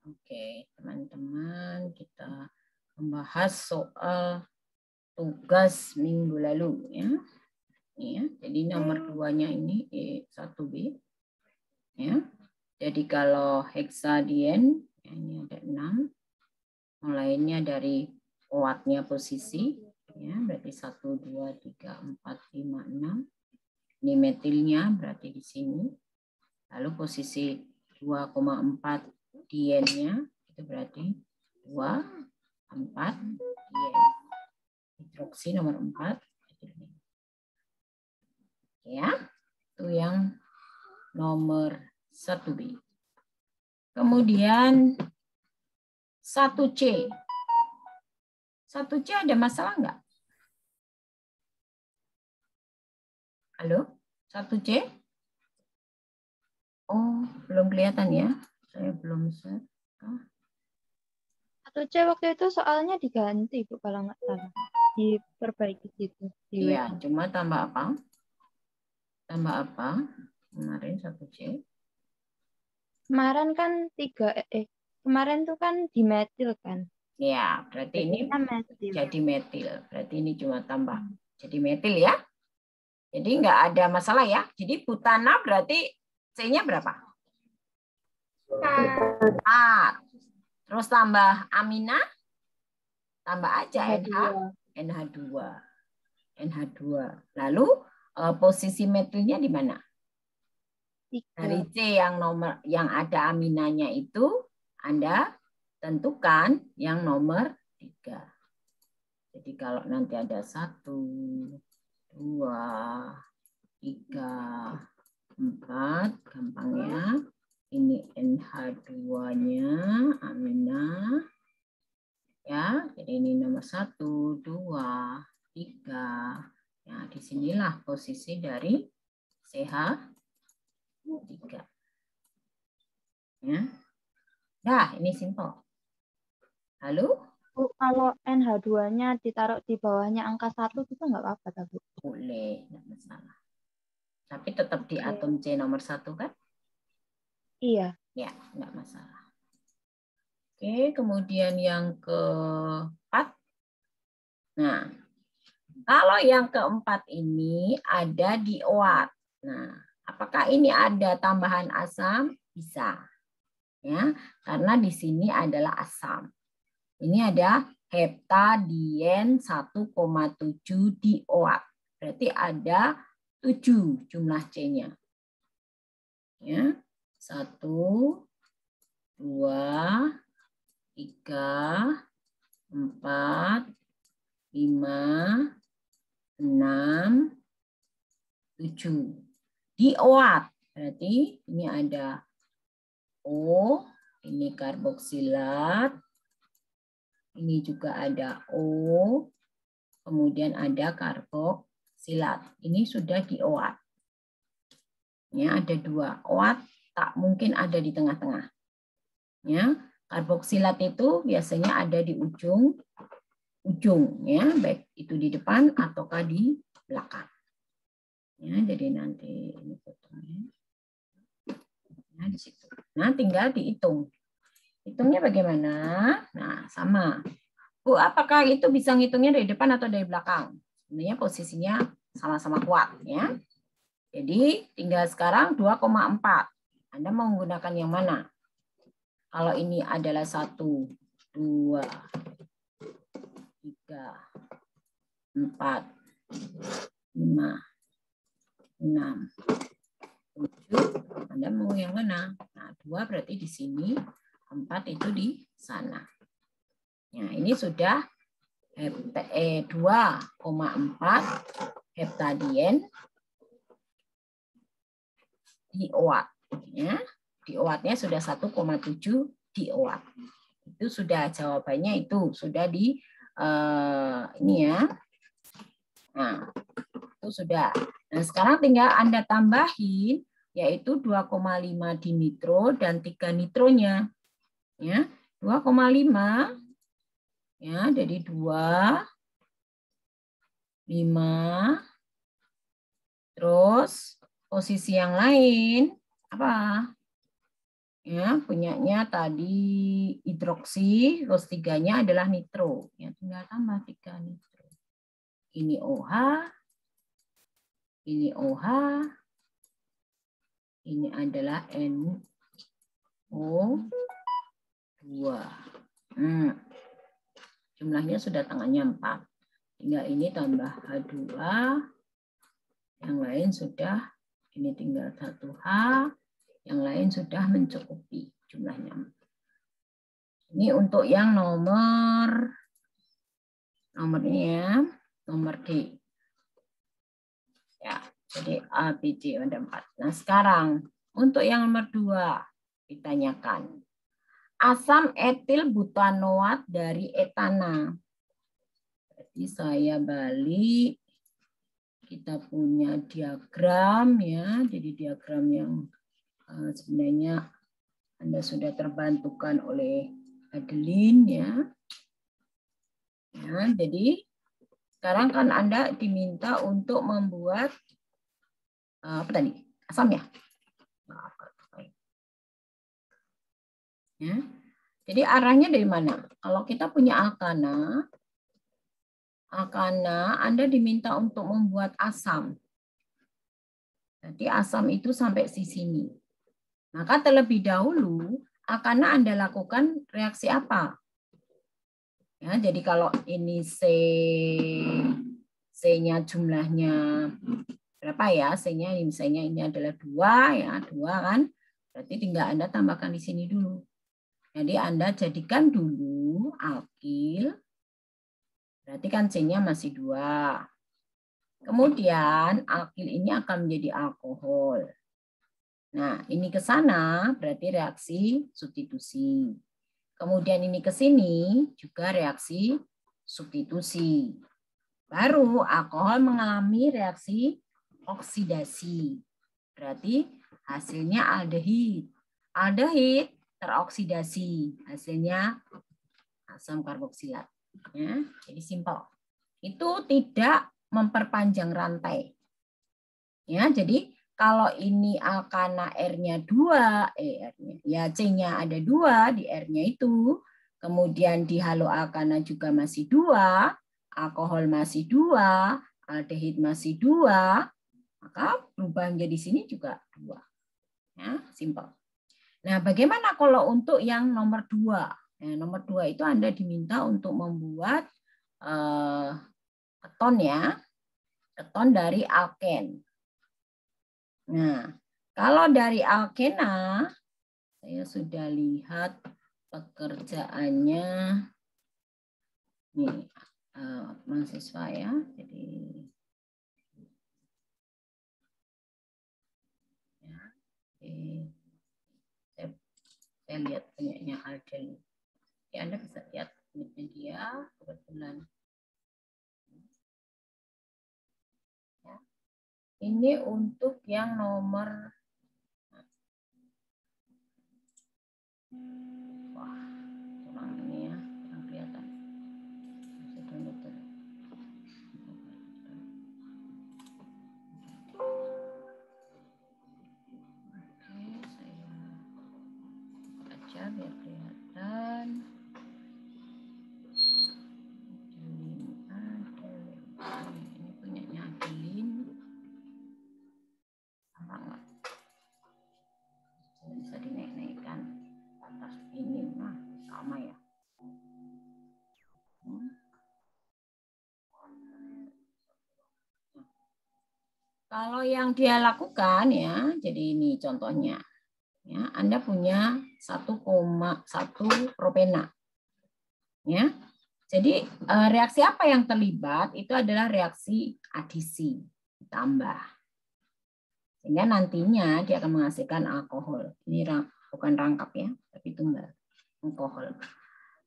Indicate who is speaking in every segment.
Speaker 1: Oke, teman-teman, kita membahas soal tugas minggu lalu ya. Ini ya. Jadi nomor 2-nya ini E1B. Ya. Jadi kalau heksadien ya, ini ada 6. Mulainya dari kuatnya posisi ya, berarti 1 2 3 4 5 6. Ini metilnya berarti di sini. Lalu posisi 2,4 diennya itu berarti 2 4 dien. Hidroksi nomor 4. Ya, itu yang nomor 1B. Kemudian 1C. 1C ada masalah nggak? Halo? 1C? Oh, belum kelihatan ya. Saya belum share.
Speaker 2: 1C waktu itu soalnya diganti, Bu, kalau nggak salah. Diperbaiki gitu.
Speaker 1: Iya, cuma tambah apa? Tambah apa? Kemarin 1C.
Speaker 2: Kemarin kan kemarin tuh kan dimetil kan.
Speaker 1: Ya, berarti ini
Speaker 2: Jadinya metil.
Speaker 1: jadi metil. Berarti ini cuma tambah jadi metil ya. Jadi nggak ada masalah ya. Jadi butana berarti C-nya berapa? 4. Terus tambah amina, tambah aja NH2. NH2. Lalu posisi metilnya di mana?
Speaker 2: 3.
Speaker 1: Dari C yang ada aminanya itu Anda tentukan yang nomor 3. Jadi kalau nanti ada 1, 2, 3, 4, gampangnya ini NH2-nya amina. Ya, jadi ini nomor 1, 2, 3. Ya, disinilah posisi dari CH3. Ya. Nah, ini simpel. Lalu?
Speaker 2: Bu, kalau NH2-nya ditaruh di bawahnya angka 1 itu nggak apa-apa, Bu?
Speaker 1: Boleh, nggak masalah. Tapi tetap di atom C nomor 1 kan?
Speaker 2: Iya.
Speaker 1: Ya, nggak masalah. Oke, kemudian yang keempat. Nah, kalau yang keempat ini ada dioat. Nah, apakah ini ada tambahan asam? Bisa. Ya, karena di sini adalah asam. Ini ada heptadien 1,7 dioat. Berarti ada 7 jumlah C-nya. Ya. 1, 2, 3, 4, 5, 6, 7. Dioat. Berarti ini ada O, ini karboksilat, ini juga ada O, kemudian ada karboksilat. Ini sudah dioat. Ya, ada 2. Oat tak mungkin ada di tengah-tengah. Ya, karboksilat itu biasanya ada di ujung, ya, baik itu di depan ataukah di belakang. Ya, jadi nanti ini fotonya. Nah, di situ. Nah, tinggal dihitung. Hitungnya bagaimana? Nah, sama. Bu, apakah itu bisa ngitungnya dari depan atau dari belakang? Sebenarnya posisinya sama-sama kuat, ya. Jadi, tinggal sekarang 2,4. Anda mau menggunakan yang mana? Kalau ini adalah 1, 2, 3, 4, 5, 6, 7. Anda mau yang mana? Nah, 2 berarti di sini, 4 itu di sana. Nah, ini sudah 2,4 heptadien dioat. Ya. Dioatnya sudah 1,7 dioat. Itu sudah jawabannya itu sudah di ini ya. Nah, itu sudah. Nah, sekarang tinggal Anda tambahin yaitu 2,5 dinitro dan 3 nitronya. Ya, 2,5 ya, jadi 2, 5, terus posisi yang lain apa? Ya, punyanya tadi hidroksi, terus 3-nya adalah nitro. Ya, tinggal tambah 3 nitro. Ini OH, ini OH, ini adalah NO2. Jumlahnya sudah tangannya 4. Tinggal ini tambah H2, yang lain sudah, ini tinggal 1H, yang lain sudah mencukupi jumlahnya. Ini untuk yang nomor ini ya, nomor D. Ya, jadi A, B, C ada 4. Nah, sekarang untuk yang nomor 2 ditanyakan. Asam etil butanoat dari etana. Jadi saya balik, kita punya diagram ya. Jadi diagram yang sebenarnya Anda sudah terbantukan oleh Adeline ya. Ya, jadi sekarang kan Anda diminta untuk membuat apa tadi? Asam ya? Ya. Jadi arahnya dari mana? Kalau kita punya alkana Anda diminta untuk membuat asam. Jadi asam itu sampai di sini. Maka terlebih dahulu alkana Anda lakukan reaksi apa? Ya, jadi kalau ini C-nya jumlahnya berapa ya? C-nya misalnya ini adalah 2 ya, 2 kan? Berarti tinggal Anda tambahkan di sini dulu. Jadi Anda jadikan dulu alkil. Berarti kan C-nya masih 2. Kemudian alkil ini akan menjadi alkohol. Nah, ini ke sana berarti reaksi substitusi. Kemudian ini ke sini juga reaksi substitusi. Baru alkohol mengalami reaksi oksidasi. Berarti hasilnya aldehid. Aldehid teroksidasi. Hasilnya asam karboksilat. Ya, jadi simpel. Itu tidak memperpanjang rantai. Ya, jadi kalau ini alkana R-nya 2, ya C-nya ada 2 di R-nya itu, kemudian di haloalkana juga masih 2, alkohol masih 2, aldehid masih 2, maka berubah menjadi sini juga 2. Ya, simpel. Nah, bagaimana kalau untuk yang nomor 2? Nah, nomor 2 itu Anda diminta untuk membuat keton ya, keton dari alken. Nah, kalau dari alkena, saya sudah lihat pekerjaannya, nih mahasiswa ya, jadi ya, saya lihat punyanya Alden. Ya, Anda bisa lihat punyanya dia kebetulan. Ya. Ini untuk yang nomor wah, kurang ini ya, kurang kelihatan. Oke, saya baca biar kelihatan. Ini punyanya Adeline. Sama nggak? Bisa dinaik-naikkan atas ini, nah sama ya. Kalau yang dia lakukan ya, jadi ini contohnya. Ya, Anda punya 1,1 propena. Ya. Jadi reaksi apa yang terlibat itu adalah reaksi adisi ditambah. Sehingga nantinya dia akan menghasilkan alkohol. Ini bukan rangkap ya, tapi tunggal. Alkohol.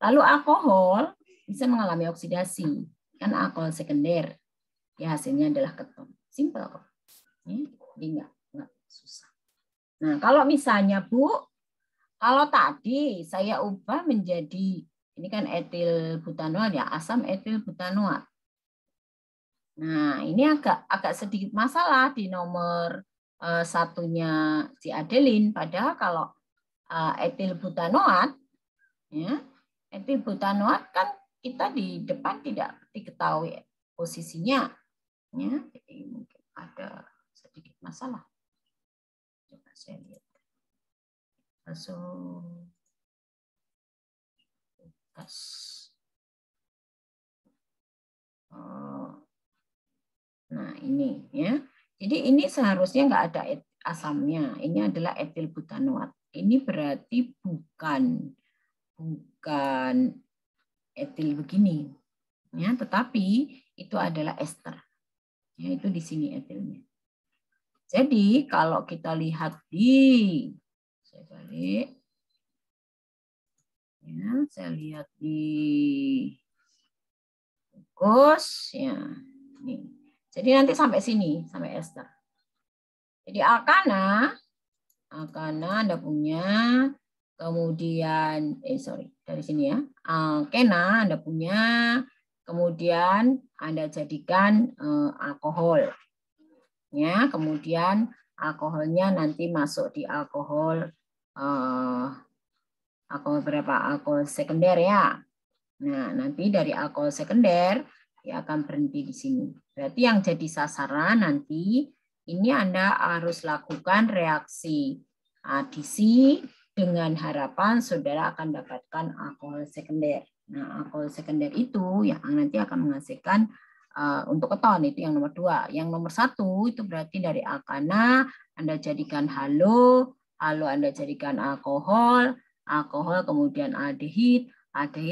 Speaker 1: Lalu alkohol bisa mengalami oksidasi. Kan alkohol sekunder. Ya hasilnya adalah keton. Simpel kok. Jadi enggak susah. Nah, kalau misalnya Bu, kalau tadi saya ubah menjadi, ini kan etil butanoat ya, asam etil butanoat. Nah, ini agak sedikit masalah di nomor satunya si Adeline. Padahal kalau etil butanoat, ya, etil butanoat kan kita di depan tidak diketahui posisinya, ya, jadi mungkin ada sedikit masalah. Coba saya lihat. Masuk tugas. Nah ini ya. Jadi ini seharusnya nggak ada asamnya. Ini adalah etil butanoat. Ini berarti bukan etil begini, ya. Tetapi itu adalah ester. Ya, itu di sini etilnya. Jadi kalau kita lihat saya balik, ya, saya lihat di fokus, ya, ini. Jadi nanti sampai sini, sampai ester. Jadi alkana Anda punya, kemudian, dari sini ya, alkena Anda punya, kemudian Anda jadikan alkohol. Ya, kemudian alkoholnya nanti masuk di alkohol berapa? Alkohol sekunder ya. Nah, nanti dari alkohol sekunder dia akan berhenti di sini. Berarti yang jadi sasaran nanti ini Anda harus lakukan reaksi adisi dengan harapan saudara akan dapatkan alkohol sekunder. Nah, alkohol sekunder itu yang nanti akan menghasilkan untuk keton, itu yang nomor 2. Yang nomor 1 itu berarti dari alkana Anda jadikan halo Anda jadikan alkohol kemudian aldehid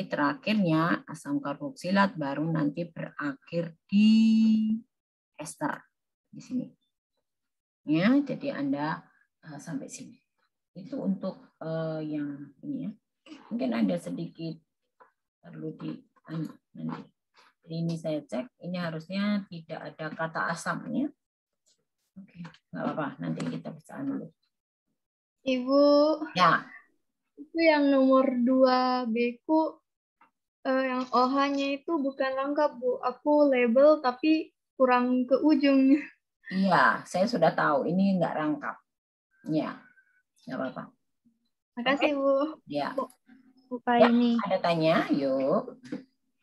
Speaker 1: terakhirnya asam karboksilat baru nanti berakhir di ester di sini. Ya, jadi Anda sampai sini. Itu untuk yang ini ya. Mungkin ada sedikit perlu nanti. Ini saya cek, ini harusnya tidak ada kata asamnya. Oke, nggak apa-apa, nanti kita bisa dulu.
Speaker 3: Ibu,
Speaker 1: ya.
Speaker 3: Itu yang nomor 2B ku, yang OH-nya itu bukan lengkap, Bu. Aku label tapi kurang ke ujung.
Speaker 1: Iya, saya sudah tahu, ini nggak rangkap. Ya, nggak apa-apa.
Speaker 3: Makasih, Bu.
Speaker 1: Ya.
Speaker 2: Buka
Speaker 1: Ya,
Speaker 2: ini.
Speaker 1: ada tanya, yuk.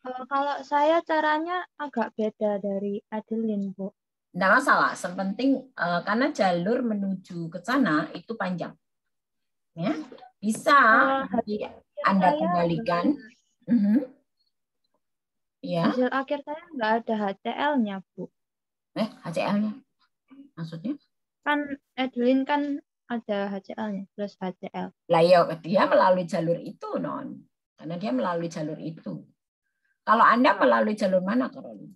Speaker 2: Kalau saya caranya agak beda dari Adeline, Bu.
Speaker 1: Tidak masalah, sepenting karena jalur menuju ke sana itu panjang. Ya, bisa nanti Anda kembalikan. Ya.
Speaker 2: Hasil akhir saya nggak ada HCl-nya, Bu.
Speaker 1: HCl-nya? Maksudnya?
Speaker 2: Kan Adeline kan ada HCl-nya, plus HCl.
Speaker 1: Lah ya, dia melalui jalur itu, Non. Karena dia melalui jalur itu. Kalau Anda melalui jalur mana, Caroline?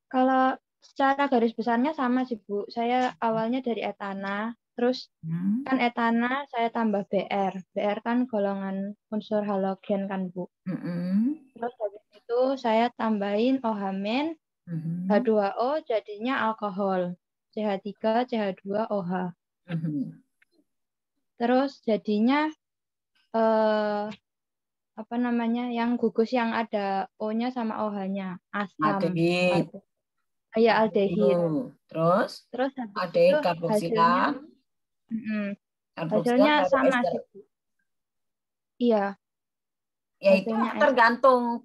Speaker 2: Kalau secara garis besarnya sama sih, Bu. Saya awalnya dari etana, terus kan etana saya tambah BR. BR kan golongan unsur halogen kan, Bu. Terus habis itu saya tambahin OH-, H2O jadinya alkohol. CH3, CH2, OH. Terus jadinya apa namanya, yang gugus yang ada O-nya sama OH-nya, asam.
Speaker 1: Aldehid.
Speaker 2: Ya, aldehid.
Speaker 1: Terus
Speaker 2: habis
Speaker 1: aldehid
Speaker 2: itu
Speaker 1: karboksilat.
Speaker 2: Hasilnya sama sih, Bu. Iya.
Speaker 1: Ya itu tergantung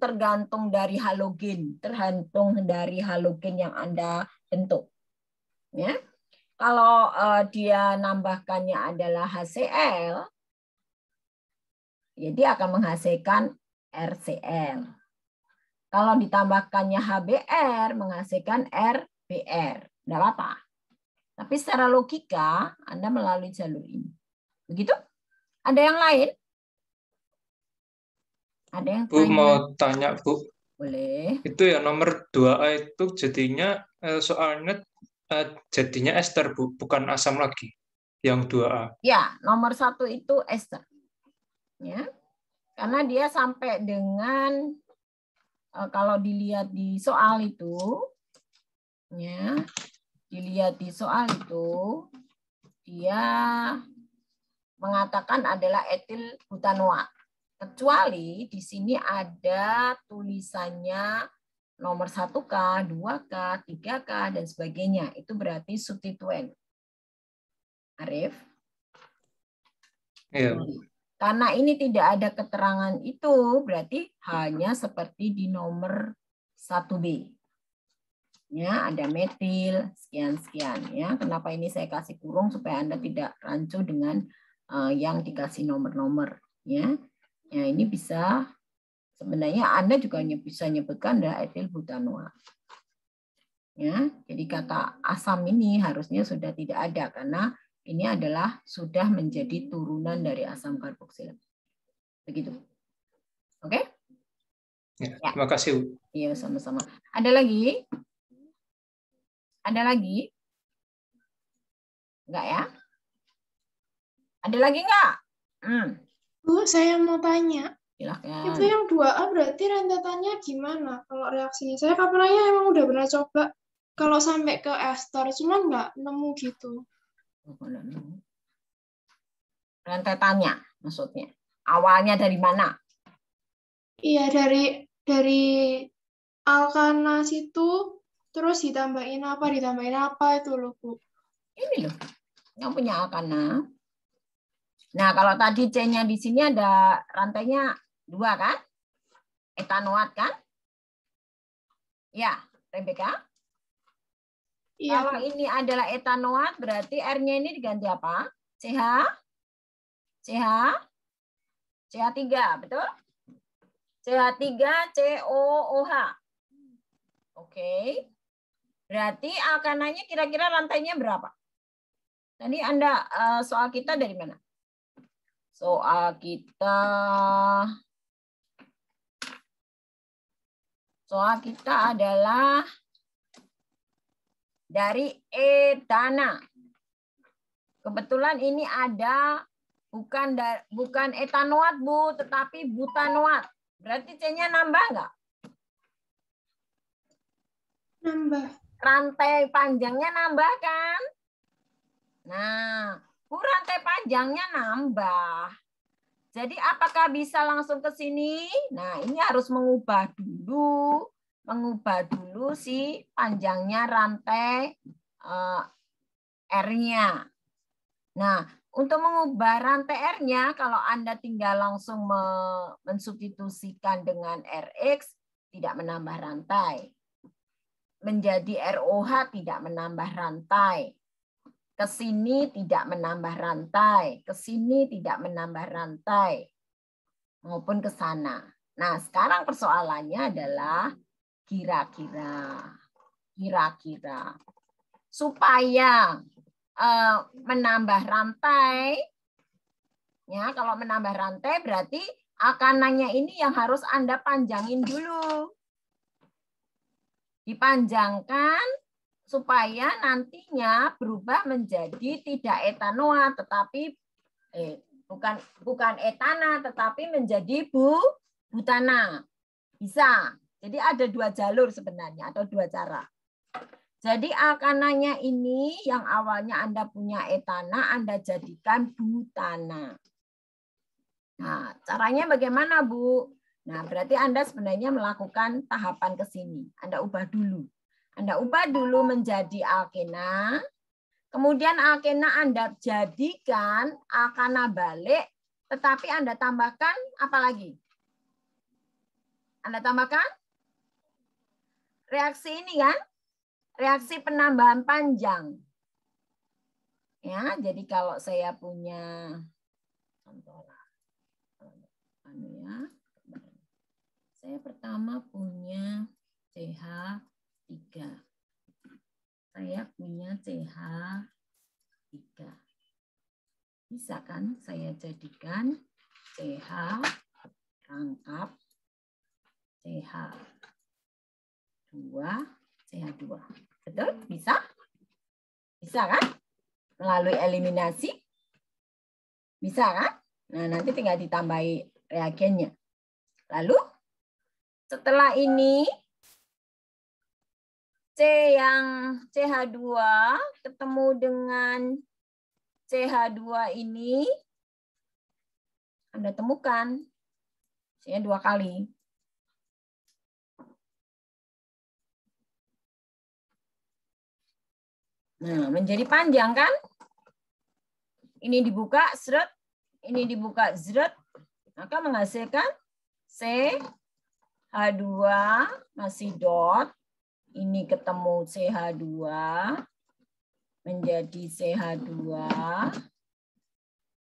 Speaker 1: dari halogen, tergantung dari halogen yang Anda bentuk. Ya. Kalau dia nambahkannya adalah HCl, ya dia akan menghasilkan RCl. Kalau ditambahkannya HBr, menghasilkan RBr. Tidak apa-apa. Tapi secara logika, Anda melalui jalur ini. Begitu? Ada yang lain? Ada yang
Speaker 4: Bu,
Speaker 1: tanya?
Speaker 4: mau tanya, Bu.
Speaker 1: Boleh.
Speaker 4: Itu ya nomor 2A itu jadinya soalnya jadinya ester, Bu, bukan asam lagi. Yang 2A.
Speaker 1: Ya, nomor 1 itu ester. Ya. Karena dia sampai dengan kalau dilihat di soal itu, ya, dilihat di soal itu, dia mengatakan adalah etil butanoat. Kecuali di sini ada tulisannya nomor 1K, 2K, 3K, dan sebagainya. Itu berarti substituen. Arif?
Speaker 4: Iya.
Speaker 1: Karena ini tidak ada keterangan itu, berarti hanya seperti di nomor 1B. Ya, ada metil, sekian-sekian. Ya, kenapa ini saya kasih kurung supaya Anda tidak rancu dengan yang dikasih nomor-nomor. Ya, ini bisa, sebenarnya Anda juga bisa nyebutkan ada etil butanoat. Ya, jadi kata asam ini harusnya sudah tidak ada karena ini adalah sudah menjadi turunan dari asam karboksil. Begitu. Oke?
Speaker 4: Ya, terima kasih, Bu.
Speaker 1: Iya, sama-sama. Ada lagi? Ada lagi? Enggak ya? Ada lagi enggak?
Speaker 5: Bu, saya mau tanya.
Speaker 1: Silakan.
Speaker 5: Itu yang 2A berarti rentetannya gimana? Kalau reaksinya saya kapannya emang udah pernah coba kalau sampai ke ester, cuman nggak nemu gitu.
Speaker 1: Rentetannya maksudnya. Awalnya dari mana?
Speaker 5: Iya, dari alkana situ, terus ditambahin apa itu loh, Bu.
Speaker 1: Ini loh, yang punya alkana. Nah, kalau tadi C-nya di sini ada rantainya 2 kan? Etanoat kan? Ya, Rebecca?
Speaker 5: Iya,
Speaker 1: Kalau
Speaker 5: Bu.
Speaker 1: ini adalah etanoat, berarti R-nya ini diganti apa? CH? CH3, betul? CH3, COOH. Oke. Berarti alkananya kira-kira rantainya berapa? Tadi Anda soal kita dari mana? Soal kita adalah dari etana. Kebetulan ini ada bukan etanoat, Bu, tetapi butanoat. Berarti C-nya nambah nggak?
Speaker 5: Nambah.
Speaker 1: Rantai panjangnya nambah kan? Nah, Bu, rantai panjangnya nambah. Jadi apakah bisa langsung ke sini? Nah, ini harus mengubah dulu si panjangnya rantai R-nya. Nah, untuk mengubah rantai R-nya, kalau Anda tinggal langsung mensubstitusikan dengan RX, tidak menambah rantai. Menjadi ROH tidak menambah rantai. Ke sini tidak menambah rantai, ke sini tidak menambah rantai, maupun ke sana. Nah, sekarang persoalannya adalah kira-kira supaya menambah rantai, ya kalau menambah rantai berarti alkananya ini yang harus Anda panjangin dulu. Dipanjangkan supaya nantinya berubah menjadi tidak etanoat, tetapi bukan etana, tetapi menjadi butana. Bisa. Jadi ada 2 jalur sebenarnya atau 2 cara. Jadi alkananya ini yang awalnya Anda punya etana, Anda jadikan butana. Nah, caranya bagaimana, Bu? Nah, berarti Anda sebenarnya melakukan tahapan ke sini. Anda ubah dulu. Anda ubah dulu menjadi alkena, kemudian alkena Anda jadikan alkana balik, tetapi Anda tambahkan apa lagi? Anda tambahkan reaksi ini kan? Reaksi penambahan panjang. Ya, jadi kalau saya punya contoh saya pertama punya CH3. Saya punya CH3. Bisa kan saya jadikan CH rangkap CH2, CH2. Betul? Bisa? Bisa kan? Melalui eliminasi? Bisa kan? Nah, nanti tinggal ditambahi reagennya. Lalu, setelah ini, C yang CH2 ketemu dengan CH2 ini, Anda temukan C-nya 2 kali. Nah, menjadi panjang kan? Ini dibuka, seret, ini dibuka zret, maka menghasilkan CH2 masih dot. Ini ketemu CH2 menjadi CH2.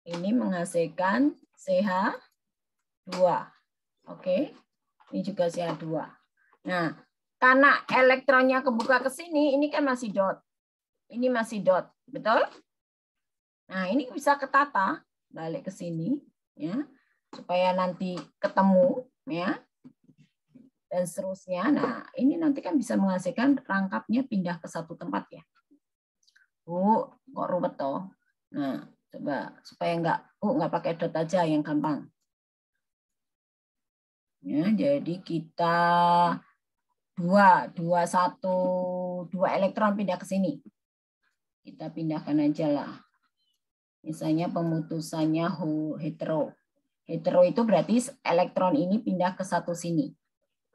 Speaker 1: Ini menghasilkan CH2. Oke. Ini juga CH2. Nah, karena elektronnya kebuka ke sini, ini kan masih dot. Ini masih dot, betul? Nah, ini bisa ketata balik ke sini ya, supaya nanti ketemu ya. Dan seterusnya. Nah, ini nanti kan bisa menghasilkan rangkapnya pindah ke satu tempat ya. Bu, kok ruwet toh? Nah, coba supaya nggak pakai dot aja yang gampang. Ya, jadi kita dua elektron pindah ke sini. Kita pindahkan aja lah. Misalnya pemutusannya hetero. Hetero itu berarti elektron ini pindah ke satu sini.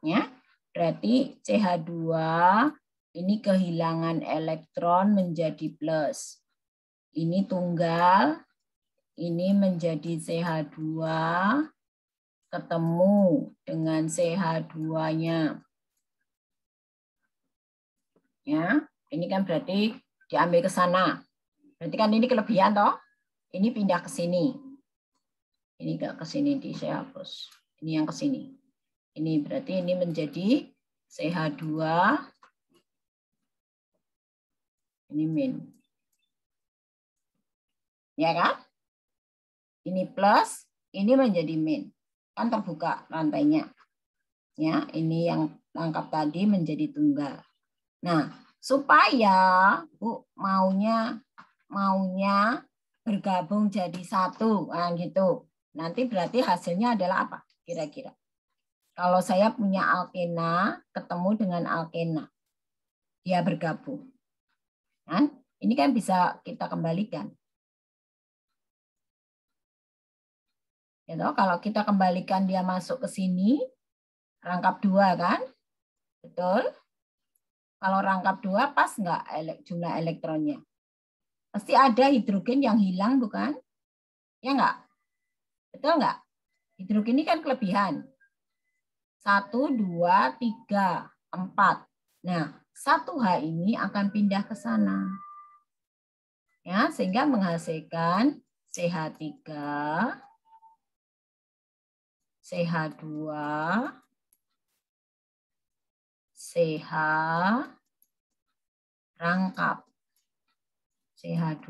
Speaker 1: Ya, berarti CH2 ini kehilangan elektron menjadi plus. Ini tunggal, ini menjadi CH2 ketemu dengan CH2-nya. Ya, ini kan berarti diambil ke sana. Berarti kan ini kelebihan toh? Ini pindah ke sini. Ini enggak ke sini, saya hapus. Ini yang ke sini. Ini berarti ini menjadi CH2. Ini min. Ya kan? Ini plus, ini menjadi min. Kan terbuka rantainya. Ya, ini yang rangkap tadi menjadi tunggal. Nah, supaya Bu maunya bergabung jadi satu, nah gitu. Nanti berarti hasilnya adalah apa? Kira-kira. Kalau saya punya alkena ketemu dengan alkena, dia bergabung. Kan? Ini kan bisa kita kembalikan. Gitu, kalau kita kembalikan dia masuk ke sini, rangkap 2 kan? Betul? Kalau rangkap 2 pas nggak jumlah elektronnya? Pasti ada hidrogen yang hilang, bukan? Ya nggak? Betul nggak? Hidrogen ini kan kelebihan. 1, 2, 3, 4. Nah, 1H ini akan pindah ke sana. Ya, sehingga menghasilkan CH3, CH2, CH rangkap CH2.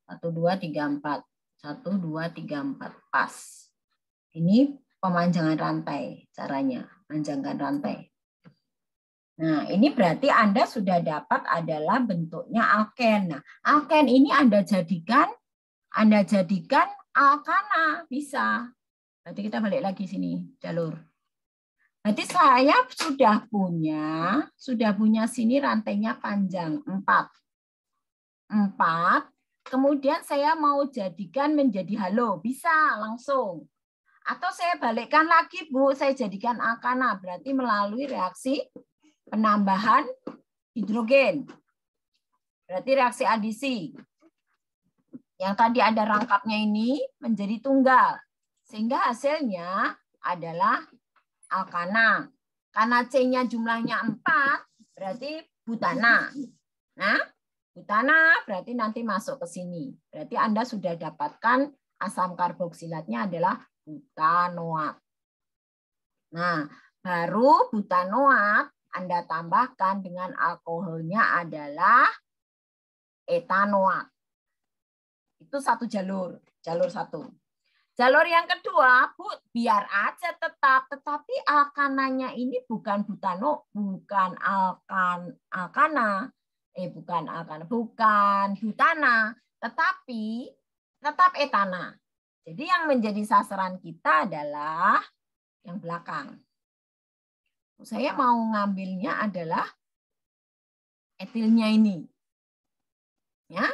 Speaker 1: 1, 2, 3, 4. 1, 2, 3, 4. Pas. Ini pemanjangan rantai caranya. Panjangkan rantai. Nah, ini berarti Anda sudah dapat adalah bentuknya alken. Nah, alken ini Anda jadikan alkana. Bisa. Berarti kita balik lagi sini, jalur. Berarti saya sudah punya sini rantainya panjang 4. Kemudian saya mau jadikan menjadi halo, bisa langsung. Atau saya balikkan lagi, Bu, saya jadikan alkana, berarti melalui reaksi penambahan hidrogen. Berarti reaksi adisi. Yang tadi ada rangkapnya ini menjadi tunggal. Sehingga hasilnya adalah alkana. Karena C-nya jumlahnya 4, berarti butana. Nah, butana berarti nanti masuk ke sini. Berarti Anda sudah dapatkan asam karboksilatnya adalah butanoat. Nah, baru butanoat Anda tambahkan dengan alkoholnya adalah etanoat. Itu satu jalur 1. Jalur yang kedua, Bu, biar aja tetap, tetapi alkananya ini bukan butana, tetapi tetap etana. Jadi yang menjadi sasaran kita adalah yang belakang. Saya mau ngambilnya adalah etilnya ini. Ya.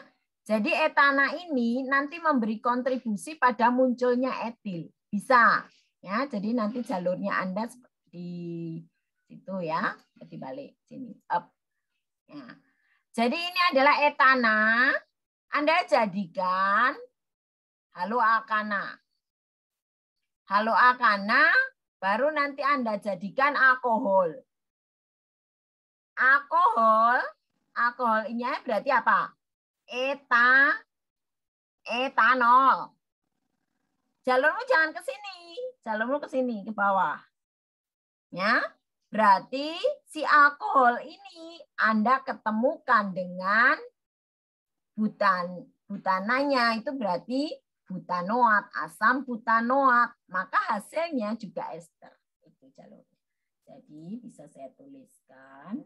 Speaker 1: Jadi etana ini nanti memberi kontribusi pada munculnya etil. Bisa. Ya, jadi nanti jalurnya Anda di situ ya, dibalik sini. Up. Ya. Jadi ini adalah etana. Anda jadikan haloalkana. Haloalkana baru nanti Anda jadikan alkohol. Alkohol ini berarti apa? Etanol. Jalurmu jangan ke sini, jalurmu ke sini, ke bawah. Ya, berarti si alkohol ini Anda ketemukan dengan butananya, itu berarti butanoat, asam butanoat. Maka hasilnya juga ester. Itu jalurnya. Jadi bisa saya tuliskan.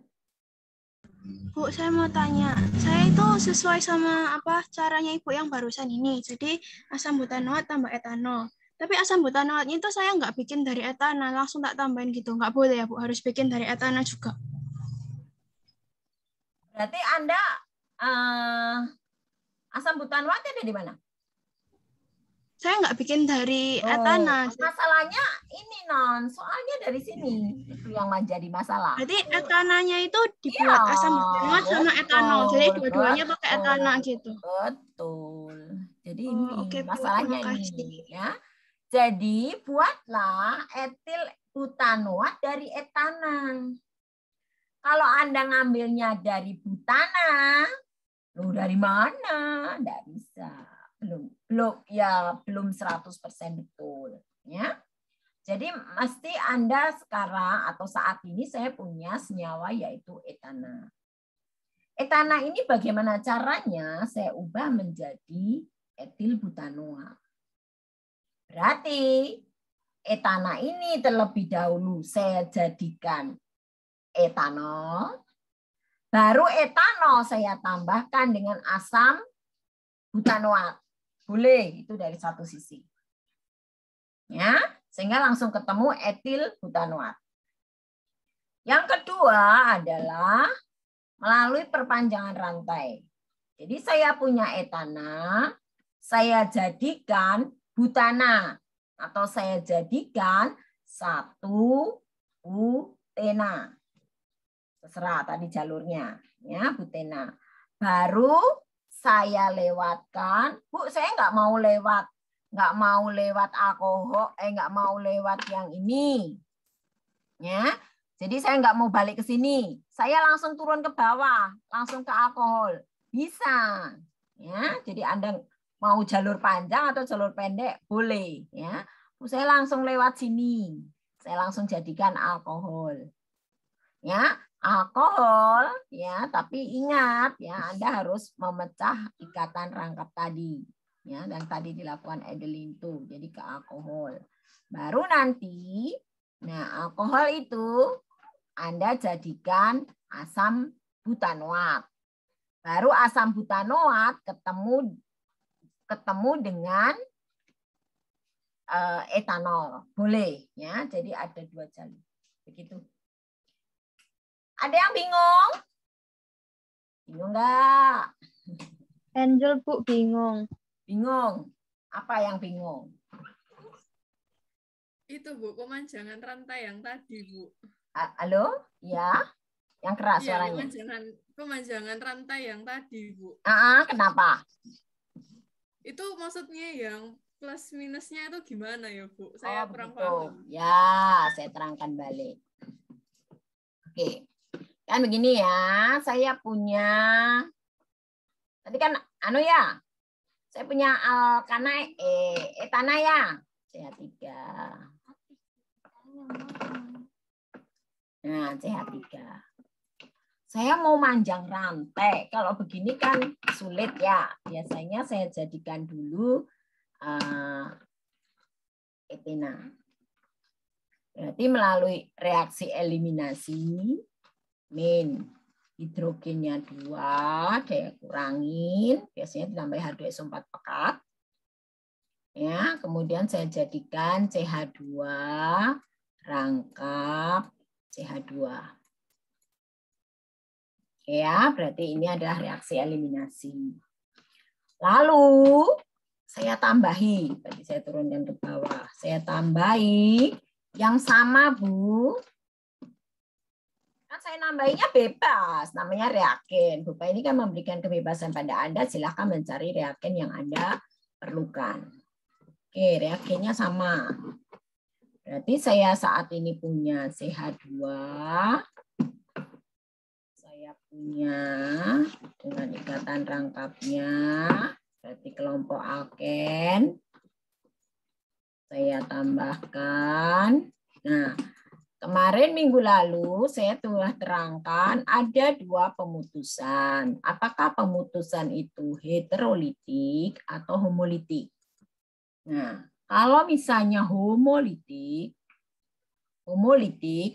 Speaker 6: Bu, saya mau tanya, saya itu sesuai sama apa caranya Ibu yang barusan ini. Jadi asam butanoat tambah etanol. Tapi asam butanoatnya itu saya nggak bikin dari etanol, langsung tak tambahin gitu. Nggak boleh ya Bu, harus bikin dari etanol juga.
Speaker 1: Berarti Anda asam butanoatnya ada di mana?
Speaker 6: Saya nggak bikin dari etanol.
Speaker 1: Masalahnya ini non, soalnya dari sini itu yang menjadi masalah.
Speaker 6: Berarti etanolnya itu dibuat asam butanoat sama etanol, jadi dua-duanya pakai etanol gitu.
Speaker 1: Betul. Jadi ini
Speaker 6: oke,
Speaker 1: masalahnya ini ya. Jadi buatlah etil butanoat dari etanol. Kalau Anda ngambilnya dari butana, lu dari mana? Nggak bisa. Belum 100% betul ya. Jadi mesti Anda sekarang atau saat ini saya punya senyawa yaitu etana. Etana ini bagaimana caranya saya ubah menjadi etil butanoat. Berarti etana ini terlebih dahulu saya jadikan etanol. Baru etanol saya tambahkan dengan asam butanoat. Boleh, itu dari satu sisi. Ya, sehingga langsung ketemu etil butanoat. Yang kedua adalah melalui perpanjangan rantai. Jadi saya punya etana, saya jadikan butana atau saya jadikan 1 butena. Terserah tadi jalurnya, ya butena. Baru saya lewatkan, Bu, saya nggak mau lewat alkohol, nggak mau lewat yang ini, ya. Jadi saya nggak mau balik ke sini, saya langsung turun ke bawah, langsung ke alkohol, bisa, ya. Jadi Anda mau jalur panjang atau jalur pendek boleh, ya. Bu, saya langsung lewat sini, saya langsung jadikan alkohol, ya. Alkohol ya, tapi ingat ya Anda harus memecah ikatan rangkap tadi ya, dan tadi dilakukan Edelin tuh jadi ke alkohol. Baru nanti nah alkohol itu Anda jadikan asam butanoat. Baru asam butanoat ketemu dengan etanol. Boleh ya. Jadi ada 2 jalur. Begitu. Ada yang bingung? Bingung nggak?
Speaker 2: Angel, Bu, bingung.
Speaker 1: Bingung? Apa yang bingung?
Speaker 7: Itu, Bu, pemanjangan rantai yang tadi, Bu.
Speaker 1: Halo? Ya? Yang keras suaranya.
Speaker 7: Pemanjangan rantai yang tadi, Bu.
Speaker 1: Kenapa?
Speaker 7: Itu maksudnya yang plus minusnya itu gimana ya, Bu? Saya kurang paham.
Speaker 1: Ya, saya terangkan balik. Oke. Kan begini ya, saya punya tadi kan saya punya alkana etana ya, CH3. Nah, CH3. Saya mau manjang rantai. Kalau begini kan sulit ya. Biasanya saya jadikan dulu etena. Berarti melalui reaksi eliminasi hidrogennya 2, saya kurangin, biasanya ditambah H2SO4 pekat. Ya, kemudian saya jadikan CH2 rangkap CH2. Ya, berarti ini adalah reaksi eliminasi. Lalu saya tambahi, tadi saya turunkan ke bawah. Saya tambahi yang sama, Bu. Kan saya nambahinnya bebas, namanya reagen. Bapak ini kan memberikan kebebasan pada Anda, silahkan mencari reagen yang Anda perlukan. Oke, reagennya sama. Berarti saya saat ini punya CH2. Saya punya dengan ikatan rangkapnya, berarti kelompok alken. Saya tambahkan. Nah, kemarin minggu lalu saya telah terangkan ada dua pemutusan. Apakah pemutusan itu heterolitik atau homolitik? Nah, kalau misalnya homolitik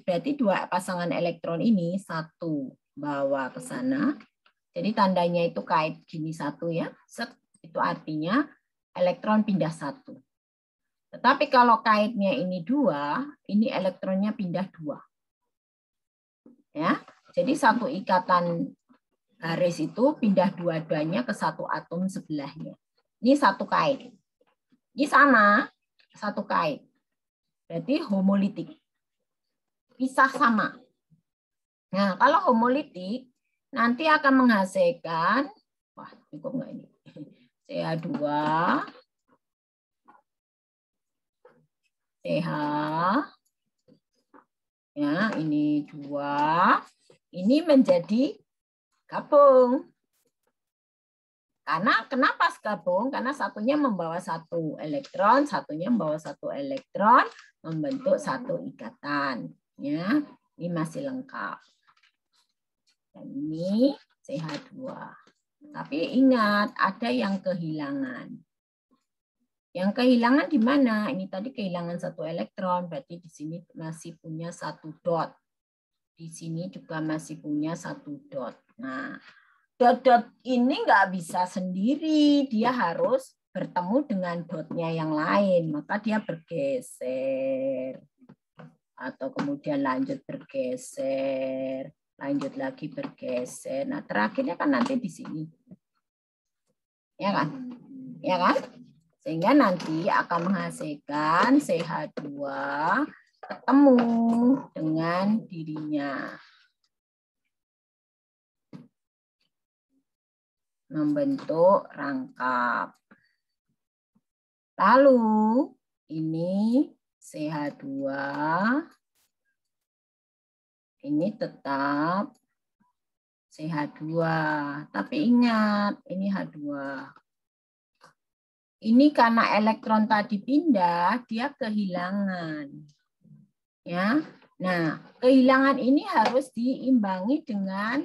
Speaker 1: berarti dua pasangan elektron ini satu bawa ke sana. Jadi tandanya itu kait gini satu ya. Set, itu artinya elektron pindah satu. Tetapi kalau kaitnya ini dua, ini elektronnya pindah dua. Ya, jadi satu ikatan garis itu pindah dua-duanya ke satu atom sebelahnya. Ini satu kait. Ini sama, satu kait. Berarti homolitik. Pisah sama. Nah, kalau homolitik nanti akan menghasilkan, wah cukup nggak ini? CH2, CH, ya ini 2, ini menjadi gabung. Karena kenapa gabung? Karena satunya membawa satu elektron, satunya membawa satu elektron, membentuk satu ikatan. Ya, ini masih lengkap. Dan ini CH2. Tapi ingat, ada yang kehilangan. Yang kehilangan di mana? Ini tadi kehilangan satu elektron, berarti di sini masih punya satu dot. Di sini juga masih punya satu dot. Nah, dot-dot ini nggak bisa sendiri, dia harus bertemu dengan dotnya yang lain, maka dia bergeser. Atau kemudian lanjut bergeser, lanjut lagi bergeser. Nah, terakhirnya kan nanti di sini. Ya kan? Ya kan? Sehingga nanti akan menghasilkan CH2 ketemu dengan dirinya. Membentuk rangkap. Lalu ini CH2 ini tetap CH2. Tapi ingat, ini H2. Ini karena elektron tadi pindah, dia kehilangan. Ya. Nah, kehilangan ini harus diimbangi dengan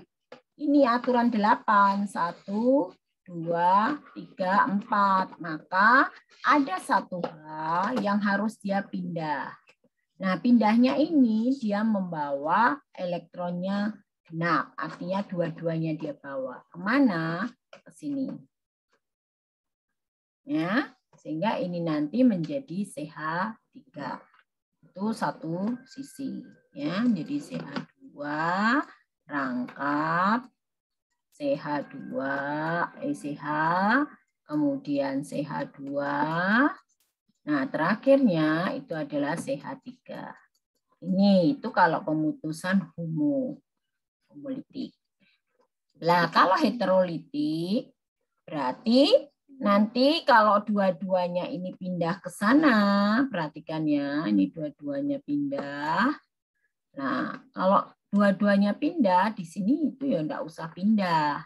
Speaker 1: ini aturan 8. 1, 2, 3, 4. Maka ada satu hal yang harus dia pindah. Nah, pindahnya ini dia membawa elektronnya genap. Artinya dua-duanya dia bawa. Kemana? Ke sini. Ya, sehingga ini nanti menjadi CH3. Itu satu sisi. Ya, jadi CH2 rangkap CH2 CH, kemudian CH2. Nah, terakhirnya itu adalah CH3. Ini itu kalau pemutusan homolitik. Nah, kalau heterolitik berarti nanti kalau dua-duanya ini pindah ke sana, perhatikan ya, ini dua-duanya pindah. Nah, kalau dua-duanya pindah, di sini itu ya enggak usah pindah.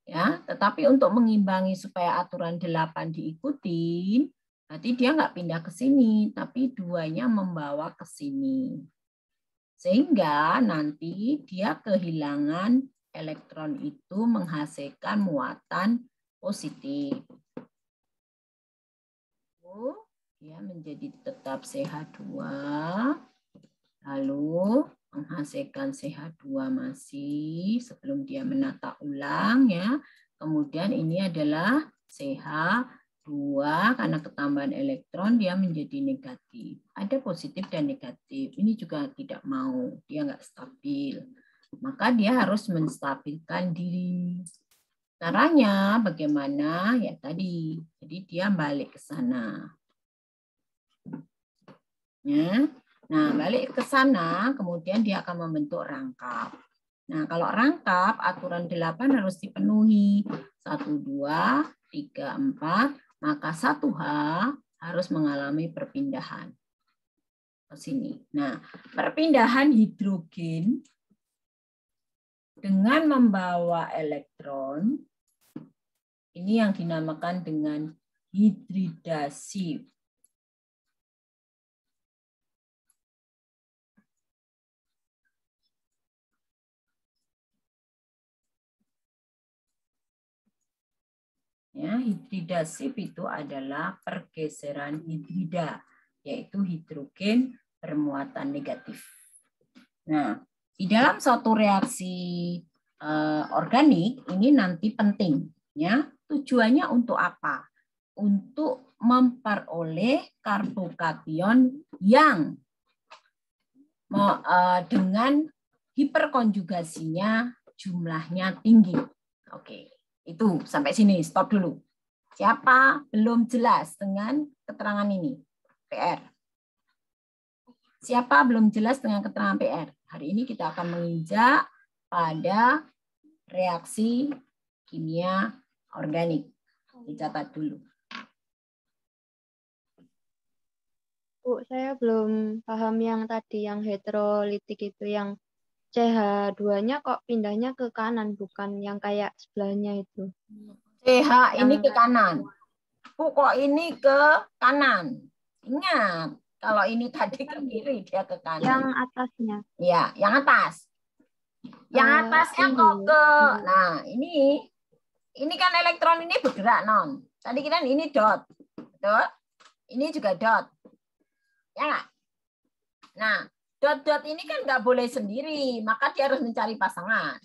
Speaker 1: Ya, tetapi untuk mengimbangi supaya aturan 8 diikuti, berarti dia enggak pindah ke sini, tapi duanya membawa ke sini. Sehingga nanti dia kehilangan elektron itu menghasilkan muatan positif. Dia menjadi tetap CH2, lalu menghasilkan CH2 masih sebelum dia menata ulang ya. Kemudian ini adalah CH2 karena ketambahan elektron dia menjadi negatif. Ada positif dan negatif. Ini juga tidak mau, dia nggak stabil. Maka dia harus menstabilkan diri. Caranya bagaimana? Ya tadi. Jadi dia balik ke sana. Ya. Nah, balik ke sana, kemudian dia akan membentuk rangkap. Nah, kalau rangkap, aturan 8 harus dipenuhi. 1, 2, 3, 4, maka 1H harus mengalami perpindahan ke sini. Nah, perpindahan hidrogen dengan membawa elektron, ini yang dinamakan dengan hibridasi. Ya, hibridasi itu adalah pergeseran hidrida, yaitu hidrogen bermuatan negatif. Nah, di dalam suatu reaksi organik ini nanti penting, ya. Tujuannya untuk apa? Untuk memperoleh karbokation yang dengan hiperkonjugasinya jumlahnya tinggi. Oke. Itu sampai sini, stop dulu. Siapa belum jelas dengan keterangan ini? PR. Siapa belum jelas dengan keterangan PR? Hari ini kita akan menginjak pada reaksi kimia organik. Dicatat dulu.
Speaker 2: Bu, saya belum paham yang tadi, yang heterolitik itu, yang CH2-nya kok pindahnya ke kanan, bukan yang kayak sebelahnya itu.
Speaker 1: CH ini ke kanan. Bu, kok ini ke kanan? Ingat, kalau ini tadi ke kiri, dia ke kanan.
Speaker 2: Yang atasnya.
Speaker 1: Ya, yang atas. Yang atasnya kok ke... Nah, ini kan elektron ini bergerak, non. Tadi kan ini dot. Betul? Ini juga dot. Ya nggak? Nah, dot-dot ini kan nggak boleh sendiri, maka dia harus mencari pasangan.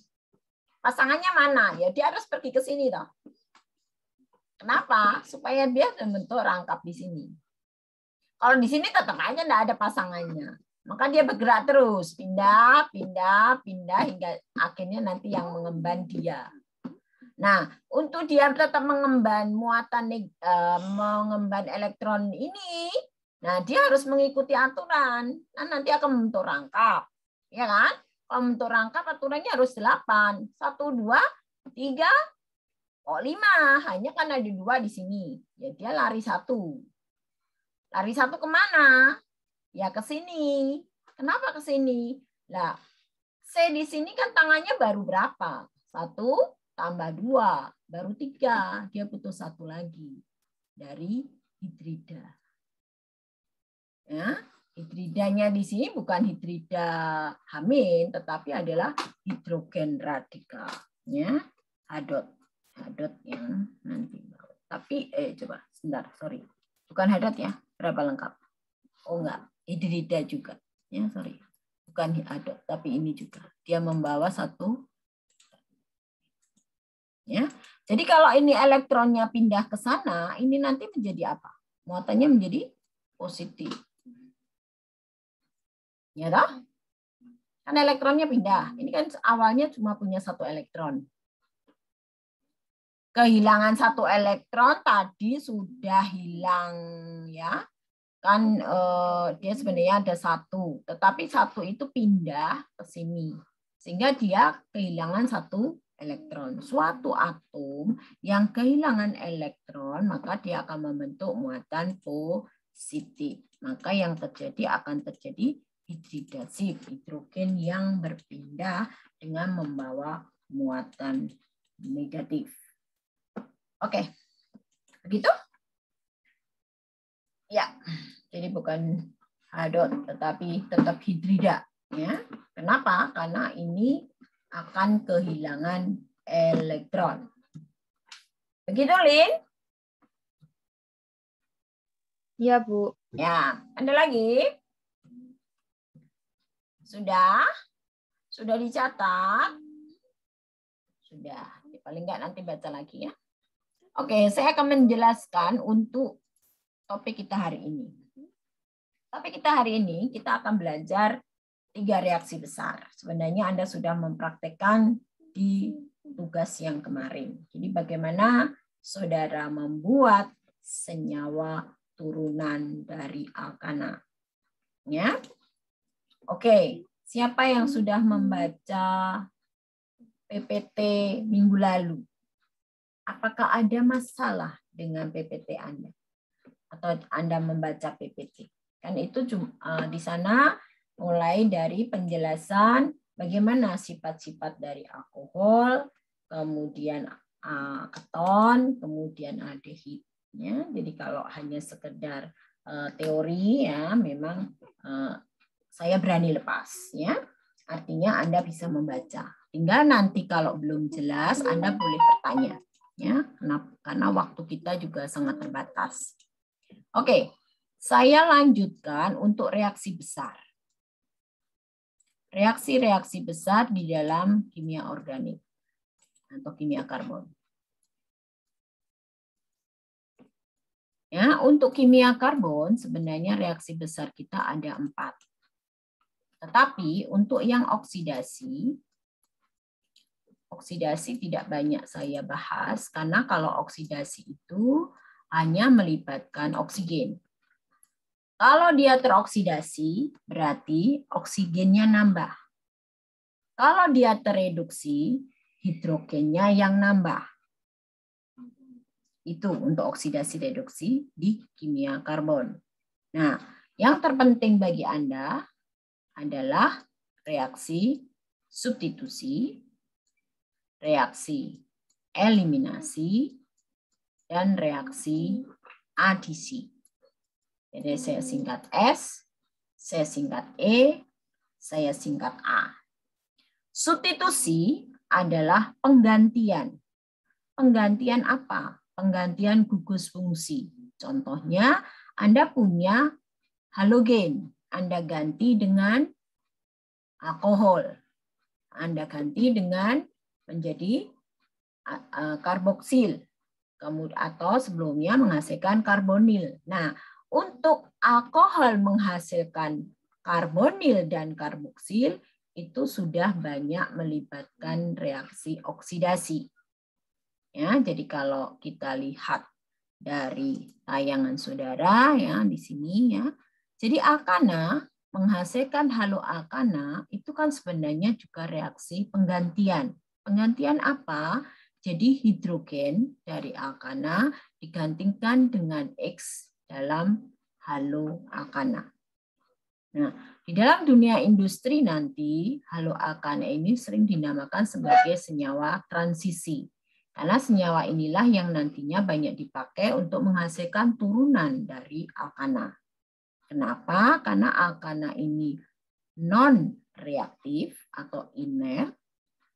Speaker 1: Pasangannya mana? Ya dia harus pergi ke sini toh. Kenapa? Supaya dia membentuk rangkap di sini. Kalau di sini tetap aja nggak ada pasangannya. Maka dia bergerak terus, pindah, pindah, pindah hingga akhirnya nanti yang mengemban dia. Nah, untuk dia tetap mengemban mengemban elektron ini, nah, dia harus mengikuti aturan. Nah, nanti akan membentuk rangkap. Ya kan? Kalau membentuk rangkap, aturannya harus 8. 1, 2, 3, 5. Hanya kan ada 2 di sini. Ya, dia lari 1. Lari 1 kemana? Ya, ke sini. Kenapa ke sini? Nah, C di sini kan tangannya baru berapa? 1 tambah 2. Baru 3. Dia butuh 1 lagi. Dari hidrida. Ya, hidridanya di sini bukan hidrida hamin, tetapi adalah hidrogen radikal. Ya, hadot yang nanti. Tapi coba sebentar, sorry, bukan hadot ya, berapa lengkap? Oh enggak, hidrida juga. Ya, sorry, bukan hadot, tapi ini juga. Dia membawa 1. Ya, jadi kalau ini elektronnya pindah ke sana, ini nanti menjadi apa? Muatannya menjadi positif. Ya toh? Kan elektronnya pindah. Ini kan awalnya cuma punya 1 elektron. Kehilangan 1 elektron tadi sudah hilang ya. Kan dia sebenarnya ada 1, tetapi 1 itu pindah ke sini. Sehingga dia kehilangan 1 elektron. Suatu atom yang kehilangan elektron, maka dia akan membentuk muatan positif. Maka yang terjadi akan terjadi hibridasi, hidrogen yang berpindah dengan membawa muatan negatif. Oke, begitu? Ya, jadi bukan hadot, tetapi tetap hidrida. Ya, kenapa? Karena ini akan kehilangan elektron. Begitu, Lin?
Speaker 2: Ya, Bu.
Speaker 1: Ya, ada lagi? Sudah? Sudah dicatat? Sudah. Paling enggak nanti baca lagi ya. Oke, saya akan menjelaskan untuk topik kita hari ini. Topik kita hari ini, kita akan belajar 3 reaksi besar. Sebenarnya Anda sudah mempraktekkan di tugas yang kemarin. Jadi bagaimana saudara membuat senyawa turunan dari alkana. Ya. Oke, siapa yang sudah membaca PPT minggu lalu? Apakah ada masalah dengan PPT Anda? Atau Anda membaca PPT? Kan itu di sana mulai dari penjelasan bagaimana sifat-sifat dari alkohol, kemudian keton, kemudian aldehidnya. Jadi kalau hanya sekedar teori ya memang saya berani lepas ya. Artinya Anda bisa membaca. Tinggal nanti kalau belum jelas Anda boleh bertanya ya. Karena waktu kita juga sangat terbatas. Oke, saya lanjutkan untuk reaksi besar. Reaksi-reaksi besar di dalam kimia organik atau kimia karbon. Ya, untuk kimia karbon sebenarnya reaksi besar kita ada 4. Tetapi untuk yang oksidasi tidak banyak saya bahas karena kalau oksidasi itu hanya melibatkan oksigen. Kalau dia teroksidasi berarti oksigennya nambah. Kalau dia tereduksi hidrogennya yang nambah. Itu untuk oksidasi reduksi di kimia karbon. Nah, yang terpenting bagi Anda adalah reaksi substitusi, reaksi eliminasi, dan reaksi adisi. Jadi saya singkat S, saya singkat E, saya singkat A. Substitusi adalah penggantian. Penggantian apa? Penggantian gugus fungsi. Contohnya, Anda punya halogen. Anda ganti dengan alkohol. Anda ganti dengan menjadi karboksil. Atau sebelumnya menghasilkan karbonil. Nah, untuk alkohol menghasilkan karbonil dan karboksil, itu sudah banyak melibatkan reaksi oksidasi. Ya, jadi kalau kita lihat dari tayangan saudara ya di sini ya. Jadi alkana menghasilkan haloalkana itu kan sebenarnya juga reaksi penggantian. Penggantian apa? Jadi hidrogen dari alkana digantikan dengan X dalam haloalkana. Nah, di dalam dunia industri nanti haloalkana ini sering dinamakan sebagai senyawa transisi. Karena senyawa inilah yang nantinya banyak dipakai untuk menghasilkan turunan dari alkana. Kenapa? Karena alkana ini non-reaktif atau inert,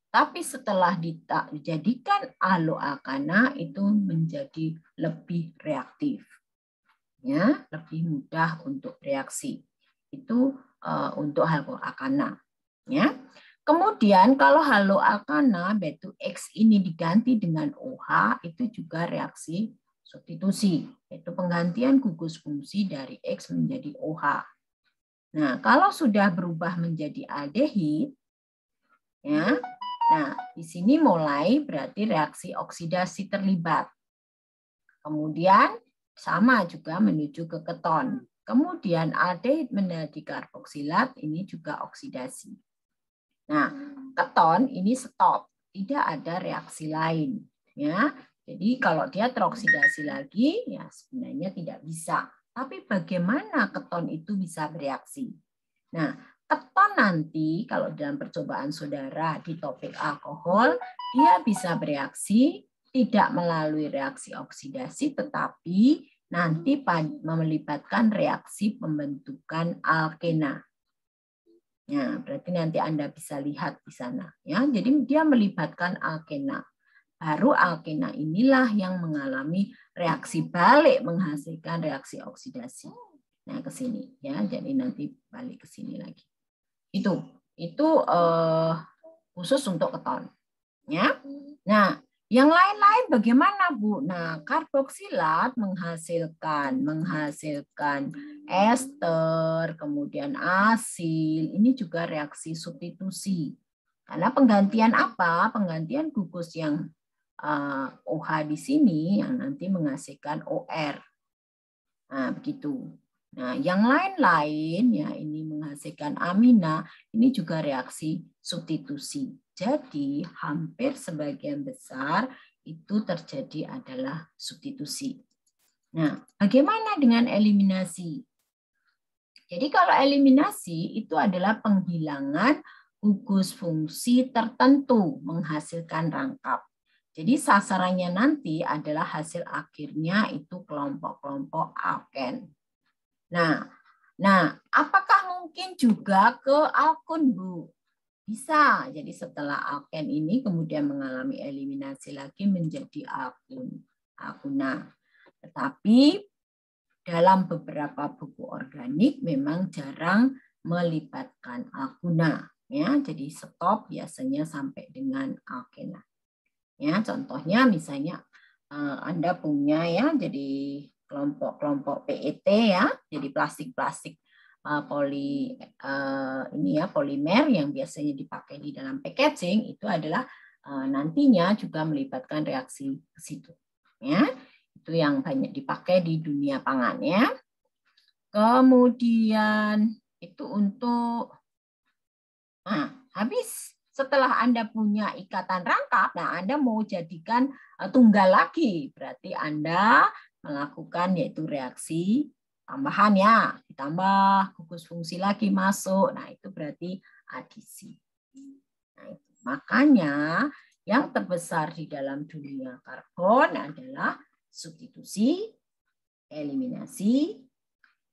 Speaker 1: tapi setelah dijadikan haloalkana itu menjadi lebih reaktif. Ya, lebih mudah untuk reaksi. Itu untuk haloalkana. Ya. Kemudian kalau haloalkana batu X ini diganti dengan OH, itu juga reaksi substitusi, yaitu penggantian gugus fungsi dari X menjadi OH. Nah, kalau sudah berubah menjadi aldehid, ya, nah di sini mulai berarti reaksi oksidasi terlibat. Kemudian sama juga menuju ke keton. Kemudian aldehid menjadi karboksilat, ini juga oksidasi. Nah, keton ini stop, tidak ada reaksi lain, ya. Jadi kalau dia teroksidasi lagi, ya sebenarnya tidak bisa. Tapi bagaimana keton itu bisa bereaksi? Nah, keton nanti kalau dalam percobaan saudara di topik alkohol, dia bisa bereaksi tidak melalui reaksi oksidasi, tetapi nanti melibatkan reaksi pembentukan alkena. Ya, berarti nanti Anda bisa lihat di sana. Ya, jadi dia melibatkan alkena. Baru alkena inilah yang mengalami reaksi balik menghasilkan reaksi oksidasi. Nah, ke sini ya. Jadi nanti balik ke sini lagi. Itu khusus untuk keton. Ya. Nah, yang lain-lain bagaimana, Bu? Nah, karboksilat menghasilkan ester, kemudian asil. Ini juga reaksi substitusi. Karena penggantian apa? Penggantian gugus yang OH di sini yang nanti menghasilkan OR. Nah, begitu. Nah, yang lain-lain ya ini menghasilkan amina, ini juga reaksi substitusi. Jadi hampir sebagian besar itu terjadi adalah substitusi. Nah, bagaimana dengan eliminasi? Jadi kalau eliminasi itu adalah penghilangan gugus fungsi tertentu menghasilkan rangkap. Jadi sasarannya nanti adalah hasil akhirnya itu kelompok-kelompok alken. Nah, apakah mungkin juga ke alkun, Bu? Bisa. Jadi setelah alken ini kemudian mengalami eliminasi lagi menjadi alkuna. Tetapi dalam beberapa buku organik memang jarang melibatkan alkuna. Ya, jadi stop biasanya sampai dengan alkena. Ya, contohnya misalnya Anda punya ya jadi kelompok-kelompok PET ya, jadi plastik-plastik polimer yang biasanya dipakai di dalam packaging itu adalah nantinya juga melibatkan reaksi ke situ. Ya, itu yang banyak dipakai di dunia pangan ya. Kemudian itu untuk habis. Setelah Anda punya ikatan rangkap, nah Anda mau jadikan tunggal lagi. Berarti Anda melakukan yaitu reaksi tambahan ya. Ditambah gugus fungsi lagi masuk. Nah itu berarti adisi. Nah, itu. Makanya yang terbesar di dalam dunia karbon adalah substitusi, eliminasi,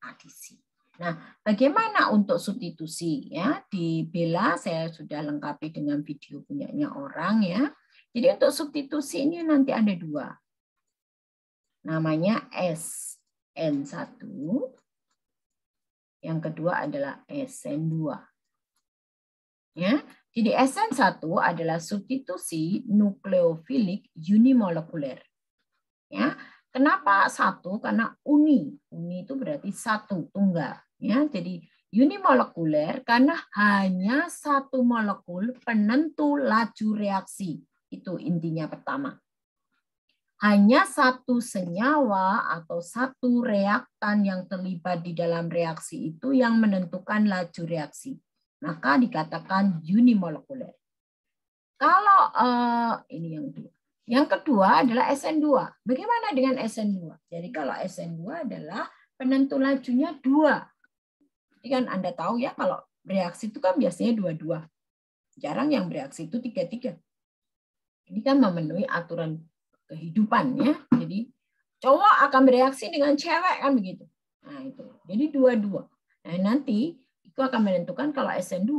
Speaker 1: adisi. Nah, bagaimana untuk substitusi ya? Di Bella saya sudah lengkapi dengan video punyanya orang ya. Jadi untuk substitusi ini nanti ada dua. Namanya SN1. Yang kedua adalah SN2. Ya. Jadi SN1 adalah substitusi nukleofilik unimolekuler. Ya. Kenapa satu? Karena uni. Uni itu berarti satu, tunggal. Ya, jadi unimolekuler karena hanya satu molekul penentu laju reaksi. Itu intinya pertama. Hanya satu senyawa atau satu reaktan yang terlibat di dalam reaksi itu yang menentukan laju reaksi. Maka dikatakan unimolekuler. Kalau ini yang dua. Yang kedua adalah SN2. Bagaimana dengan SN2? Jadi kalau SN2 adalah penentu lajunya 2. Jadi kan Anda tahu ya kalau reaksi itu kan biasanya 2-2. Jarang yang bereaksi itu 3-3. Ini kan memenuhi aturan kehidupan ya. Jadi cowok akan bereaksi dengan cewek kan begitu. Nah itu. Jadi 2-2. Nah nanti itu akan menentukan kalau SN2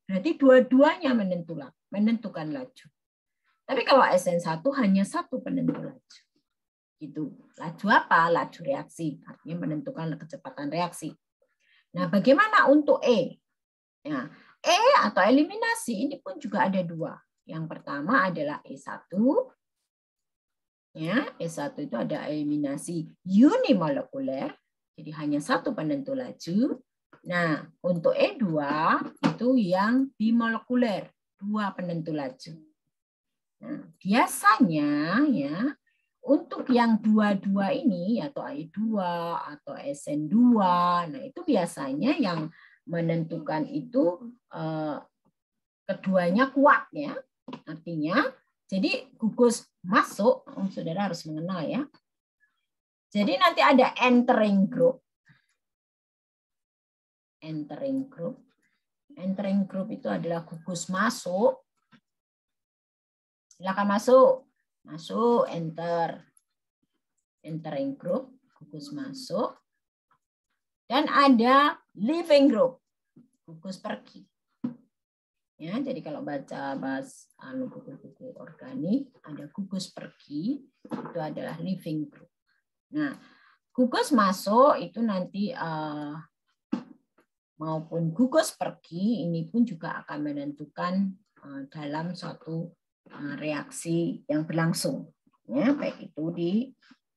Speaker 1: berarti dua-duanya menentukan laju. Tapi kalau SN1 hanya satu penentu laju. Itu. Laju apa? Laju reaksi. Artinya menentukan kecepatan reaksi. Nah, bagaimana untuk E? Nah, E atau eliminasi ini pun juga ada dua. Yang pertama adalah E1. Ya, E1 itu ada eliminasi unimolekuler. Jadi hanya satu penentu laju. Nah, untuk E2 itu yang bimolekuler. 2 penentu laju. Nah, biasanya ya untuk yang 2-2 ini atau E2 atau SN2, nah itu biasanya yang menentukan itu keduanya kuat ya. Artinya jadi gugus masuk, saudara harus mengenal ya. Jadi nanti ada entering group. Entering group. Entering group itu adalah gugus masuk. Silakan masuk. Masuk, enter. Entering group, gugus masuk. Dan ada leaving group, gugus pergi. Ya, jadi kalau baca buku-buku organik, ada gugus pergi, itu adalah leaving group. Nah, gugus masuk itu nanti maupun gugus pergi, ini pun juga akan menentukan dalam suatu reaksi yang berlangsung, ya, baik itu di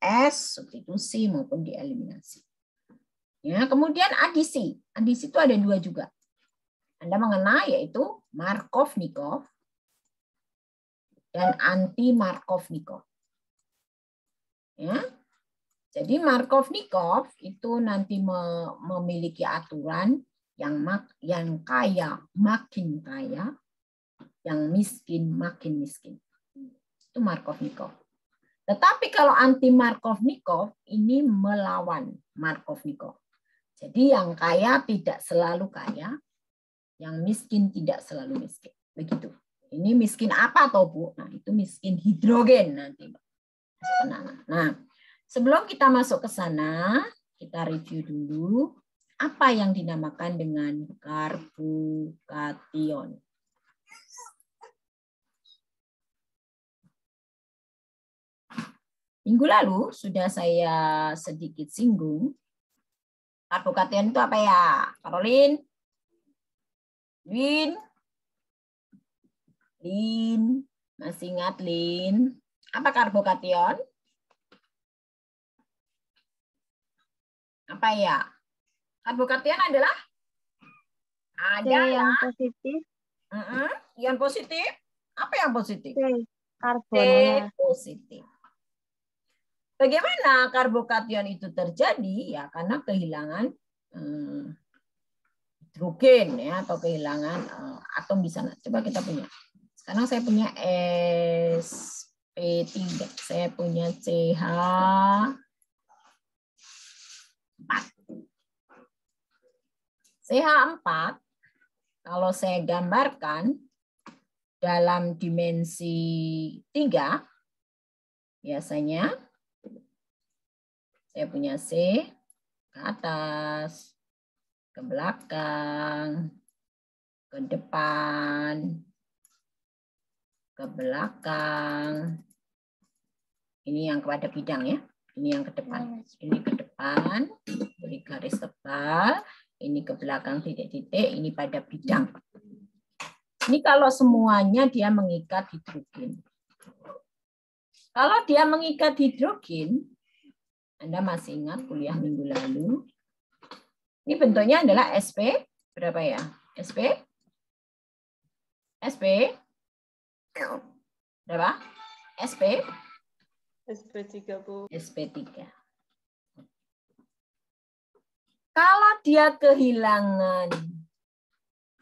Speaker 1: S, substitusi maupun di eliminasi. Ya, kemudian adisi. Adisi itu ada 2 juga. Anda mengenal yaitu Markov-Nikov dan anti-Markov-Nikov. Ya. Jadi Markovnikov itu nanti memiliki aturan yang kaya makin kaya, yang miskin makin miskin. Itu Markovnikov. Tetapi kalau anti Markovnikov ini melawan Markovnikov. Jadi yang kaya tidak selalu kaya, yang miskin tidak selalu miskin. Begitu. Ini miskin apa toh Bu? Nah, itu miskin hidrogen nanti. Nah, sebelum kita masuk ke sana, kita review dulu apa yang dinamakan dengan karbokation. Minggu lalu sudah saya sedikit singgung. Karbokation itu apa ya? Caroline? Lin? Masih ingat Lin? Apa karbokation? Apa ya? Karbokation adalah
Speaker 2: yang positif.
Speaker 1: Ion positif. Apa yang positif?
Speaker 2: Karbonnya.
Speaker 1: C positif. Bagaimana karbokation itu terjadi? Ya karena kehilangan hidrogen ya, atau kehilangan atom di sana. Coba kita punya. Sekarang saya punya sp3. Saya punya CH4. CH4 kalau saya gambarkan dalam dimensi 3 biasanya saya punya C ke atas, ke belakang, ke depan, ke belakang. Ini yang kepada bidang ya. Ini yang ke depan. Ini ke depan, beri garis tebal. Ini ke belakang titik-titik, ini pada bidang. Ini kalau semuanya dia mengikat hidrogen. Kalau dia mengikat hidrogen, Anda masih ingat kuliah minggu lalu, ini bentuknya adalah SP, berapa ya? SP? Berapa? SP?
Speaker 7: SP3, Bu.
Speaker 1: SP3. Kalau dia kehilangan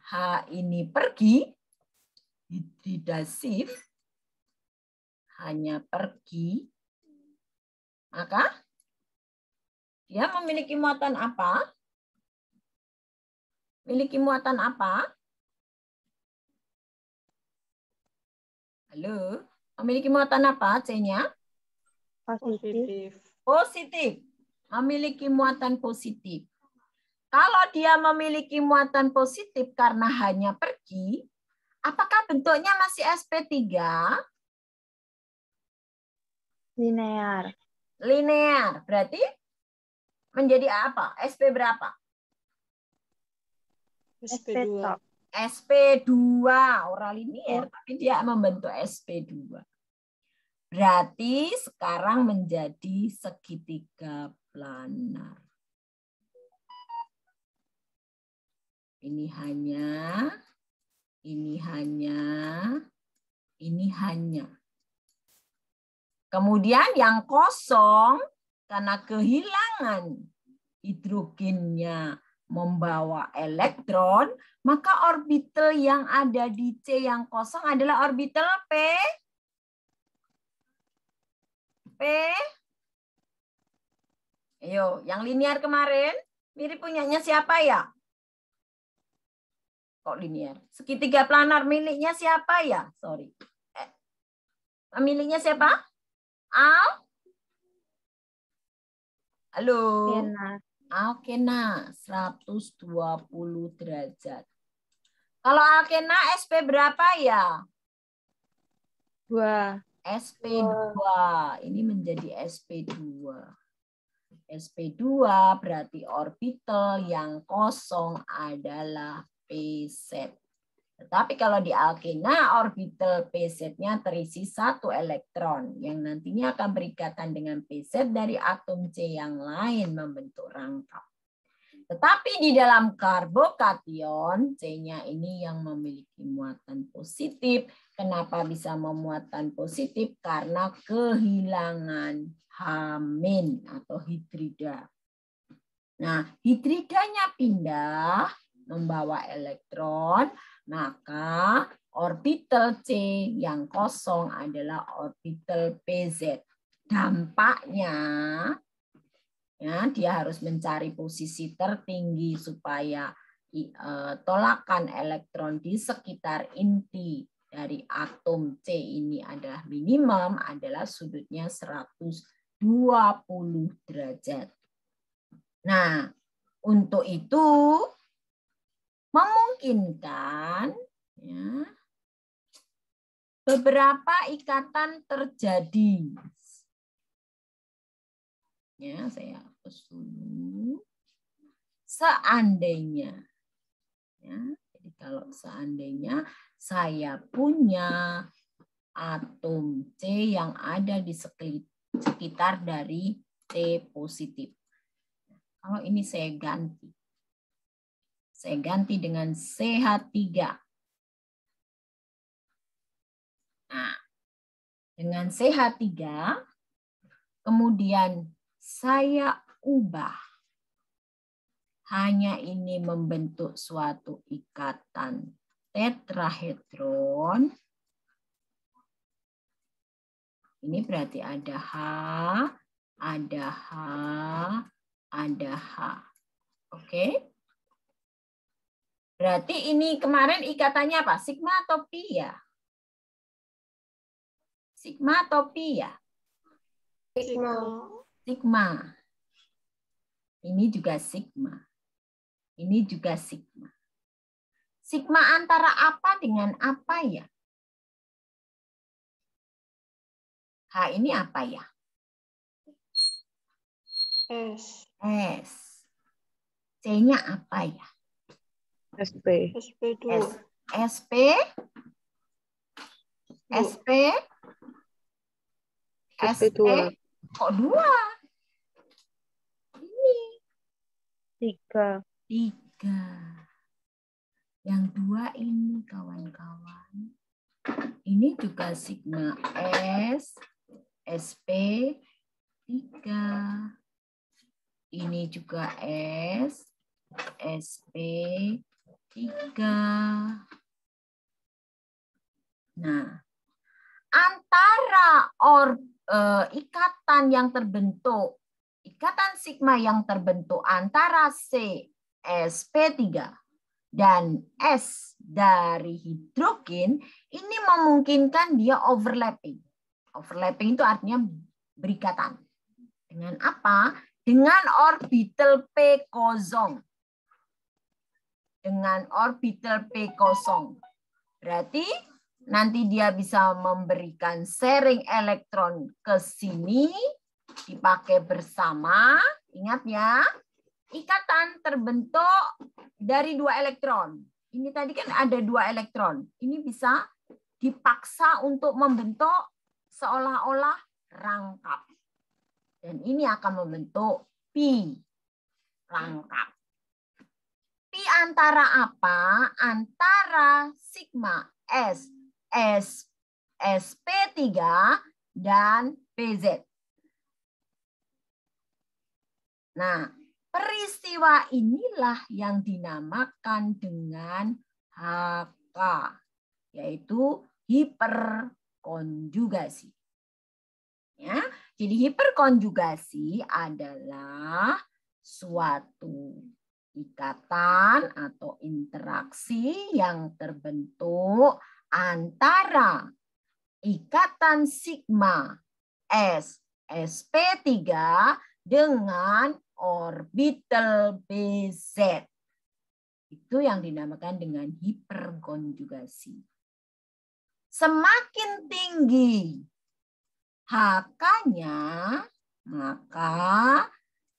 Speaker 1: H ini pergi, hibridasif, hanya pergi, maka dia memiliki muatan apa? Memiliki muatan apa? Halo? Memiliki muatan apa C-nya?
Speaker 2: Positif.
Speaker 1: Positif. Memiliki muatan positif. Kalau dia memiliki muatan positif karena hanya pergi, apakah bentuknya masih SP3?
Speaker 2: Linear.
Speaker 1: Linear. Berarti menjadi apa? SP berapa?
Speaker 7: SP2.
Speaker 1: SP2. Orang linear, tapi dia membentuk SP2. Berarti sekarang menjadi segitiga planar. Ini hanya. Kemudian yang kosong, karena kehilangan hidrogennya membawa elektron, maka orbital yang ada di C yang kosong adalah orbital P. Ayo, yang linear kemarin, mirip punyanya siapa ya? Kok linear? Segitiga planar miliknya siapa ya? Sorry. Miliknya siapa? Al? Halo? Alkena 120 derajat. Kalau alkena SP berapa ya?
Speaker 2: 2.
Speaker 1: SP2. Ini menjadi SP2. SP2 berarti orbital yang kosong adalah PZ. Tetapi kalau di alkena orbital PZ-nya terisi 1 elektron yang nantinya akan berikatan dengan PZ dari atom C yang lain membentuk rangkap. Tetapi di dalam karbokation, C-nya ini yang memiliki muatan positif. Kenapa bisa memuatan positif? Karena kehilangan H- atau hidrida. Nah, hidridanya pindah membawa elektron, maka orbital C yang kosong adalah orbital PZ. Dampaknya, ya, dia harus mencari posisi tertinggi supaya tolakan elektron di sekitar inti dari atom C ini adalah minimum, adalah sudutnya 120 derajat. Nah, untuk itu memungkinkan ya, beberapa ikatan terjadi. Ya, saya hapus dulu. Seandainya, ya, jadi kalau seandainya saya punya atom C yang ada di sekitar dari C positif. Kalau ini saya ganti. Saya ganti dengan CH3. Nah, dengan CH3, kemudian saya ubah. Hanya ini membentuk suatu ikatan tetrahedron. Ini berarti ada H, ada H, ada H. Oke? Berarti ini kemarin ikatannya apa? Sigma atau pi ya? Sigma atau pi ya?
Speaker 5: Sigma.
Speaker 1: Sigma. Ini juga sigma. Ini juga sigma. Sigma antara apa dengan apa ya? H ini apa ya?
Speaker 5: S.
Speaker 1: S. C-nya apa ya?
Speaker 8: SP.
Speaker 5: SP2.
Speaker 1: SP. SP. SP. Kok 2? Ini.
Speaker 2: 3.
Speaker 1: Yang 2 ini kawan-kawan. Ini juga sigma S, SP 3. Ini juga S, SP 3. Nah, antara ikatan yang terbentuk, ikatan sigma yang terbentuk antara C, SP3 dan S dari hidrogen ini memungkinkan dia overlapping. Overlapping itu artinya berikatan. Dengan apa? Dengan orbital P kosong. Dengan orbital P kosong. Berarti nanti dia bisa memberikan sharing elektron ke sini, dipakai bersama. Ingat ya, ikatan terbentuk dari 2 elektron. Ini tadi kan ada 2 elektron. Ini bisa dipaksa untuk membentuk seolah-olah rangkap. Dan ini akan membentuk pi, rangkap. Pi antara apa? Antara sigma S, SP3 dan PZ. Nah, peristiwa inilah yang dinamakan dengan HK, yaitu hiperkonjugasi. Ya, jadi hiperkonjugasi adalah suatu ikatan atau interaksi yang terbentuk antara ikatan sigma S, SP3 dengan orbital BZ. Itu yang dinamakan dengan hiperkonjugasi. Semakin tinggi HK-nya, maka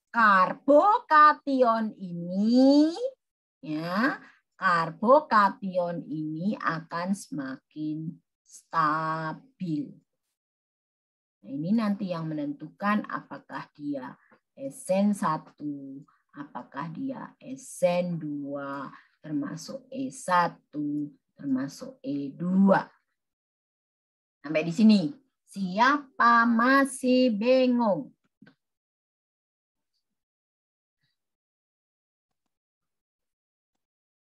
Speaker 1: karbokation ini, ya, karbokation ini akan semakin stabil. Nah, ini nanti yang menentukan apakah dia esen 1, apakah dia SN2, termasuk E1, termasuk E2. Sampai di sini. Siapa masih bingung?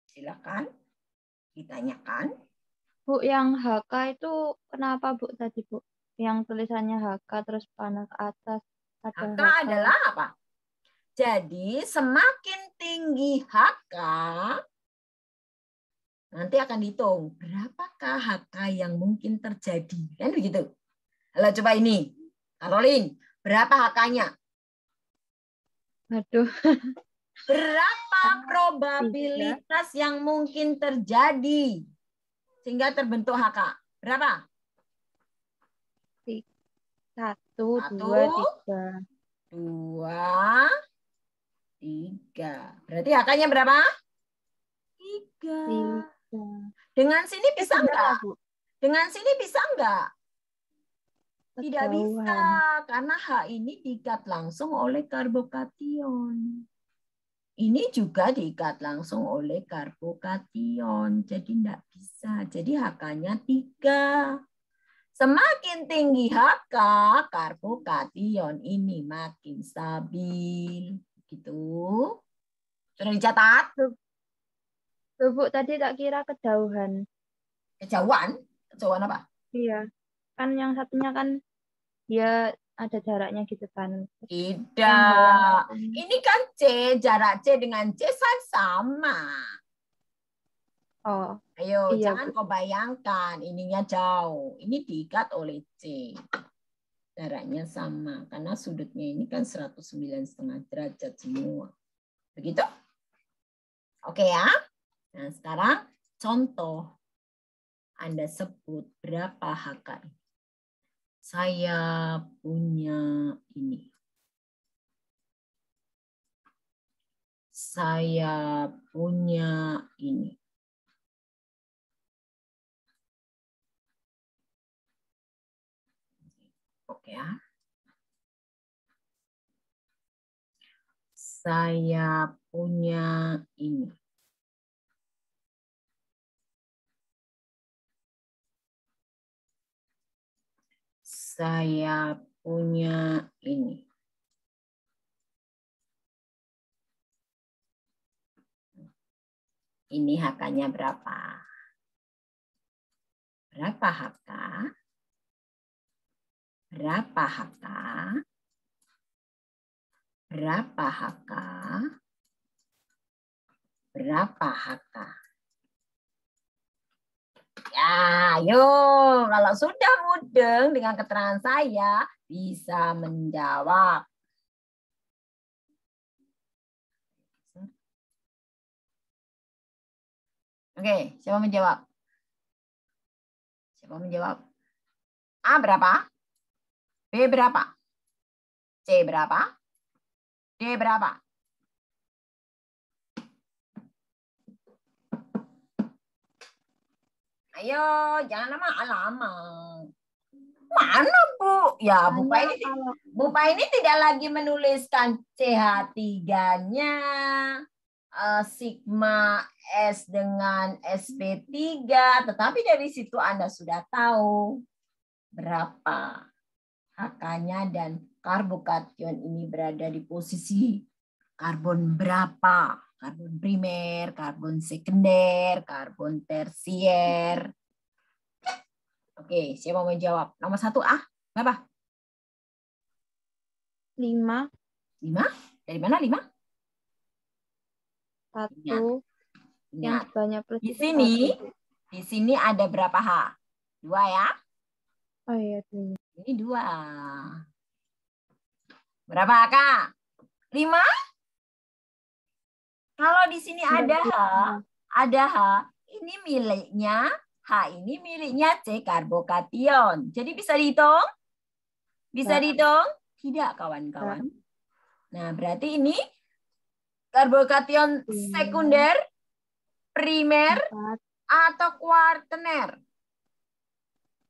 Speaker 1: Silakan ditanyakan.
Speaker 2: Bu, yang HK itu kenapa Bu tadi Bu? Yang tulisannya HK terus panah ke atas. Ada
Speaker 1: HK
Speaker 2: HK.
Speaker 1: adalah apa? Jadi semakin tinggi HK, nanti akan dihitung berapakah HK yang mungkin terjadi. Kan begitu. Halo, coba ini. Caroline, berapa HK-nya?
Speaker 2: Aduh.
Speaker 1: Berapa probabilitas yang mungkin terjadi sehingga terbentuk HK? Berapa?
Speaker 2: 1, 2, 3.
Speaker 1: 2, 3. Berarti HK-nya berapa? 3. Dengan sini bisa enggak? Dengan sini bisa enggak? Tidak bisa, karena H ini diikat langsung oleh karbokation. Ini juga diikat langsung oleh karbokation. Jadi tidak bisa. Jadi HK-nya 3. Semakin tinggi HK, karbokation ini makin stabil. Gitu. Sudah dicatat?
Speaker 2: Tuh, Bu, tadi tak kira kejauhan.
Speaker 1: Kejauhan? Kejauhan apa?
Speaker 2: Iya. Kan yang satunya kan dia ada jaraknya gitu kan.
Speaker 1: Tidak. Ini kan C, jarak C dengan C sama.
Speaker 2: Oh.
Speaker 1: Ayo,
Speaker 2: iya,
Speaker 1: jangan kau bayangkan ininya jauh. Ini diikat oleh C. Jaraknya sama. Karena sudutnya ini kan 109,5 derajat semua. Begitu? Oke ya. Nah, sekarang contoh. Anda sebut berapa HK. Saya punya ini. Saya punya ini. Oke ya. Saya punya ini. Saya punya ini. Ini HK-nya berapa? Berapa HK? Berapa HK? Berapa HK? Berapa HK? Ya, yuk. Kalau sudah mudeng dengan keterangan saya, bisa menjawab. Oke, siapa menjawab? Siapa menjawab? A berapa? B berapa? C berapa? D berapa? Ayo, jangan lama-lama. Mana, Bu? Ya, Bu Pa ini tidak lagi menuliskan CH3-nya. Sigma S dengan SP3. Tetapi dari situ Anda sudah tahu berapa HK-nya dan karbokation ini berada di posisi karbon berapa. Karbon primer, karbon sekunder, karbon tersier. Oke, siapa mau menjawab? Nomor 1A, berapa?
Speaker 2: 5.
Speaker 1: 5? Dari mana 5?
Speaker 2: 1. Yang banyak plus.
Speaker 1: Di sini ada berapa H? 2 ya?
Speaker 2: Oh iya, 2.
Speaker 1: Ini 2. Berapa H, Kak? 5? Kalau di sini ada H, ini miliknya, H ini miliknya C, karbokation. Jadi bisa dihitung? Bisa dihitung? Tidak, kawan-kawan. Nah, berarti ini karbokation sekunder, primer, atau kuartener?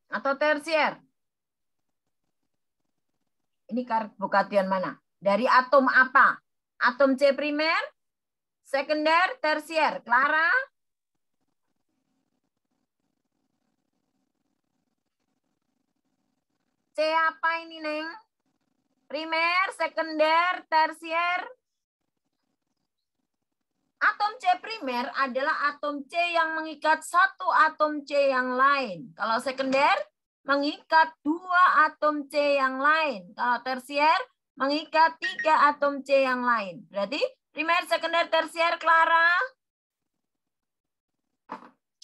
Speaker 1: Atau tersier? Ini karbokation mana? Dari atom apa? Atom C primer, Sekunder, tersier. Clara? C apa ini, Neng? Primer, sekunder, tersier. Atom C primer adalah atom C yang mengikat satu atom C yang lain. Kalau sekunder, mengikat 2 atom C yang lain. Kalau tersier, mengikat 3 atom C yang lain. Berarti primer, sekunder, tersier, Clara?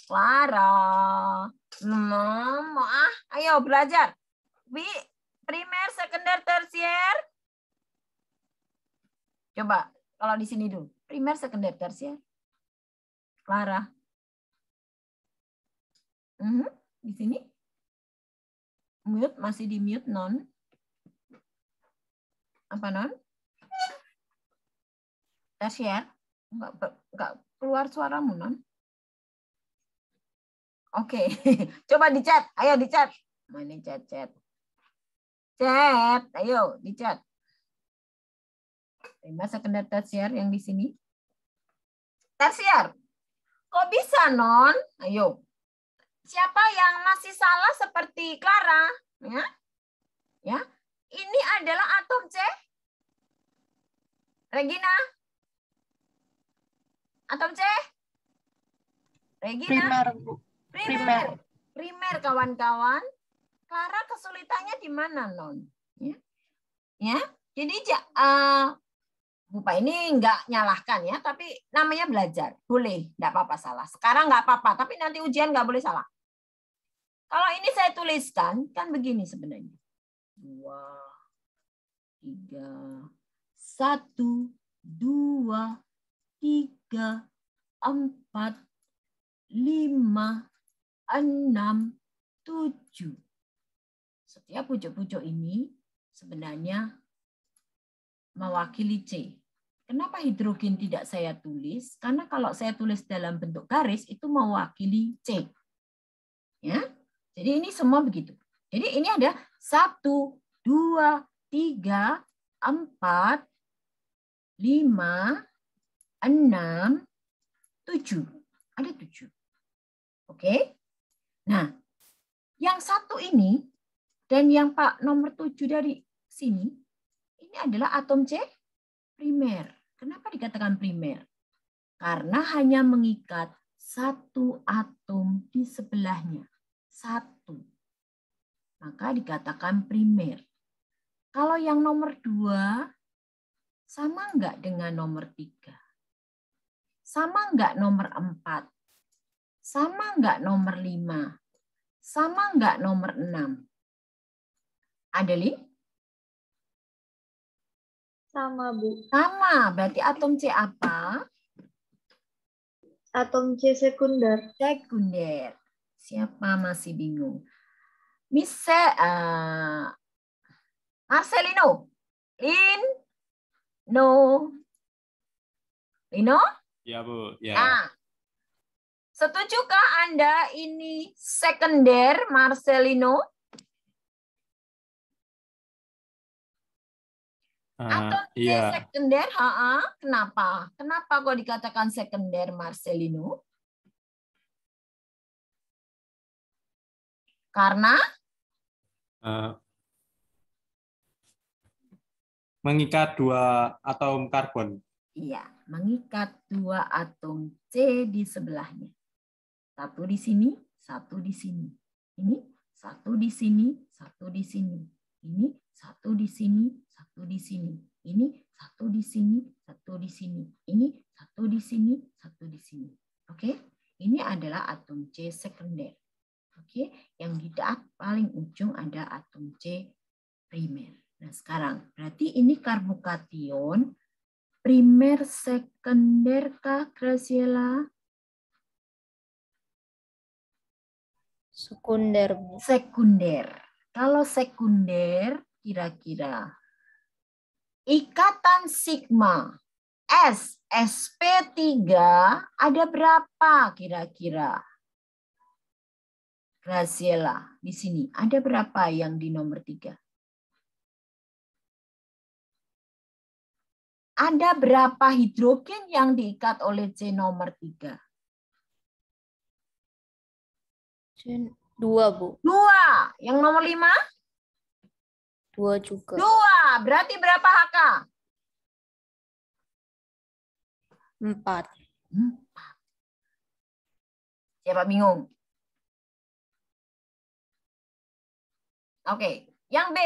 Speaker 1: Clara. Ayo belajar. Bi, primer, sekunder, tersier. Coba kalau di sini dulu. Primer, sekunder, tersier. Clara. Di sini. Mute, masih di mute, Non. Apa, Non? Tersier. Enggak keluar suaramu, Non. Oke. Coba di chat. Ayo di chat. Mana chat. Chat. Ayo di chat. Primer, sekunder, tersier yang di sini. Tersier. Kok bisa, Non? Ayo. Siapa yang masih salah seperti Clara? Ya. Ini adalah atom C. Regina? Atom C? Regina? Primer, kawan-kawan. Clara kesulitannya di mana, Non? Ya. Jadi Bupa ini nggak nyalahkan ya, tapi namanya belajar. Boleh, nggak apa-apa salah. Sekarang nggak apa-apa, tapi nanti ujian nggak boleh salah. Kalau ini saya tuliskan, kan begini sebenarnya. 2, 3, 1, 2, 3, 4, 5, 6, 7. Setiap pucuk-pucuk ini sebenarnya mewakili C. Kenapa hidrogen tidak saya tulis? Karena kalau saya tulis dalam bentuk garis itu mewakili C. Ya. Jadi ini semua begitu. Jadi ini ada 1, 2, 3, 4, 5, 6, 7. Ada 7. Oke. Nah, yang satu ini dan yang Pak nomor 7 dari sini, ini adalah atom C primer. Kenapa dikatakan primer? Karena hanya mengikat satu atom di sebelahnya. 1. Maka dikatakan primer. Kalau yang nomor 2, sama enggak dengan nomor 3? Sama enggak nomor 4? Sama enggak nomor 5? Sama enggak nomor 6? Adeline?
Speaker 3: Sama, Bu.
Speaker 1: Sama, berarti atom C apa?
Speaker 3: Atom C sekunder.
Speaker 1: Sekunder. Siapa masih bingung? Marcelino. Lino?
Speaker 9: Ya, Bu. Ya.
Speaker 1: Nah, setujukah Anda ini sekunder, Marcelino? Atau
Speaker 9: iya.
Speaker 1: sekunder? Kenapa? Kenapa kok dikatakan sekunder, Marcelino? Karena?
Speaker 9: Mengikat 2 atom karbon.
Speaker 1: Iya, mengikat 2 atom C di sebelahnya. 1 di sini, 1 di sini. Ini 1 di sini, 1 di sini. Ini 1 di sini, 1 di sini. Ini 1 di sini, 1 di sini. Ini 1 di sini, 1 di sini. Oke, ini adalah atom C sekunder. Oke, yang di paling ujung ada atom C primer. Nah, sekarang berarti ini karbokation primer sekunder kah, Graciela?
Speaker 2: Sekunder.
Speaker 1: Sekunder. Kalau sekunder, kira-kira ikatan sigma S sp3 ada berapa kira-kira? Graciela, di sini ada berapa yang di nomor 3? Ada berapa hidrogen yang diikat oleh C nomor 3?
Speaker 10: 2, Bu.
Speaker 1: 2. Yang nomor 5?
Speaker 10: 2 juga.
Speaker 1: 2. Berarti berapa HK?
Speaker 10: 4.
Speaker 1: 4. Siapa bingung? Oke, yang B.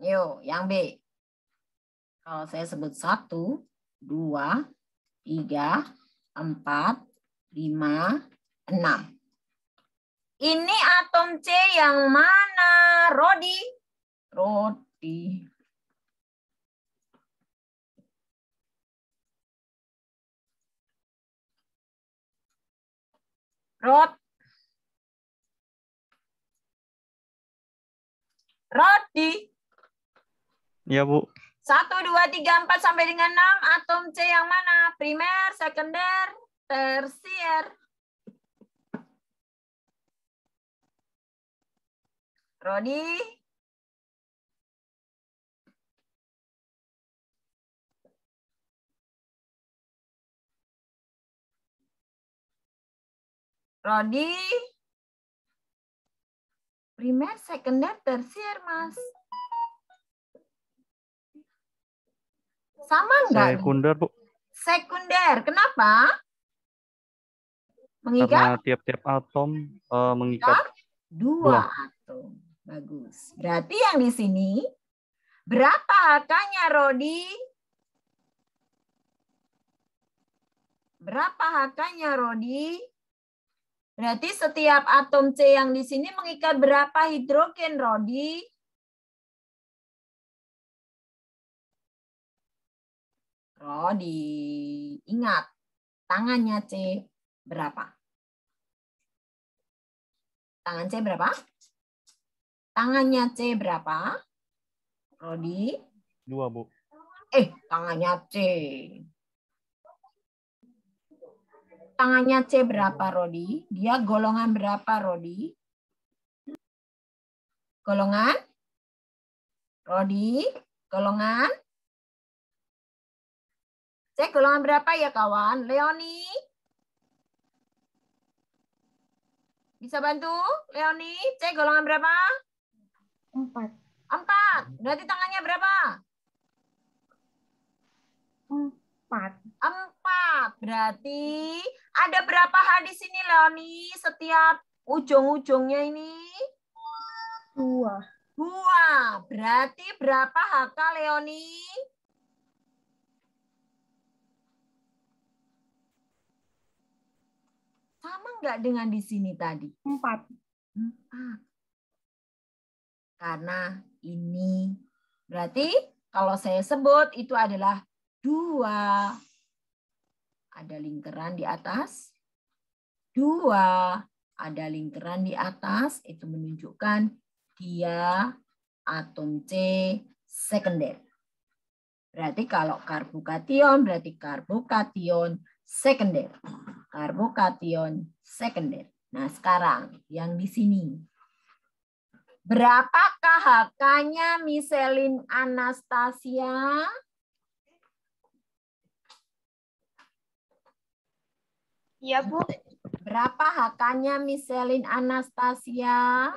Speaker 1: Yuk, yang B. Kalau saya sebut 1, 2, 3, 4, 5, 6. Ini atom C yang mana, Rodi? Rodi. Rodi.
Speaker 11: Ya, Bu.
Speaker 1: 1, 2, 3, 4 sampai dengan 6. Atom C yang mana? Primer, sekunder, tersier. Rodi. Rodi. Primer, sekunder, tersier, Mas. Sama enggak?
Speaker 11: Sekunder, Bu.
Speaker 1: Sekunder. Kenapa? Mengikat?
Speaker 11: Karena tiap-tiap atom mengikat
Speaker 1: 2 atom. Bagus. Berarti yang di sini berapa HK-nya, Rodi? Berapa HK-nya, Rodi? Berarti setiap atom C yang di sini mengikat berapa hidrogen, Rodi? Rodi, ingat, tangannya C berapa? Tangan C berapa? Tangannya C berapa? Rodi?
Speaker 11: 2, Bu.
Speaker 1: Tangannya C. Tangannya C berapa, Rodi? Dia golongan berapa, Rodi? Golongan? Rodi? Golongan? C golongan berapa ya, kawan? Leoni? Bisa bantu? Leoni, C golongan berapa?
Speaker 2: 4.
Speaker 1: 4. Berarti tangannya berapa?
Speaker 2: 4.
Speaker 1: 4. Berarti ada berapa H di sini, Leoni? Setiap ujung-ujungnya ini?
Speaker 2: 2.
Speaker 1: 2. Berarti berapa HK, Leoni? Sama enggak dengan di sini tadi?
Speaker 2: 4.
Speaker 1: 4. Karena ini berarti kalau saya sebut itu adalah 2. Ada lingkaran di atas. 2. Ada lingkaran di atas. Itu menunjukkan dia atom C sekunder. Berarti kalau karbokation berarti karbokation sekunder. Karbokation sekunder. Nah, sekarang yang di sini. Berapakah HK-nya Michelin Anastasia?
Speaker 6: Iya, Bu.
Speaker 1: Berapa HK-nya Michelin Anastasia?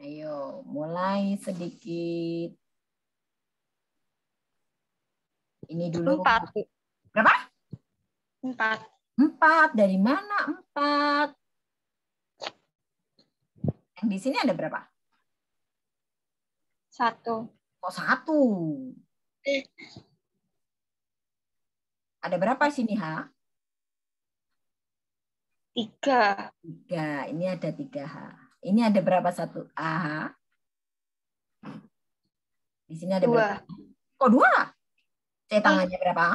Speaker 1: Ayo, mulai sedikit. Ini dulu.
Speaker 6: 4.
Speaker 1: Berapa?
Speaker 6: 4.
Speaker 1: 4. Dari mana 4? Yang di sini ada berapa?
Speaker 6: 1.
Speaker 1: Kok 1? Ada berapa di sini, H?
Speaker 6: 3.
Speaker 1: 3. Ini ada 3H. Ini ada berapa satu AH? Di sini ada
Speaker 6: 2.
Speaker 1: berapa? Kok 2? C tangannya berapa?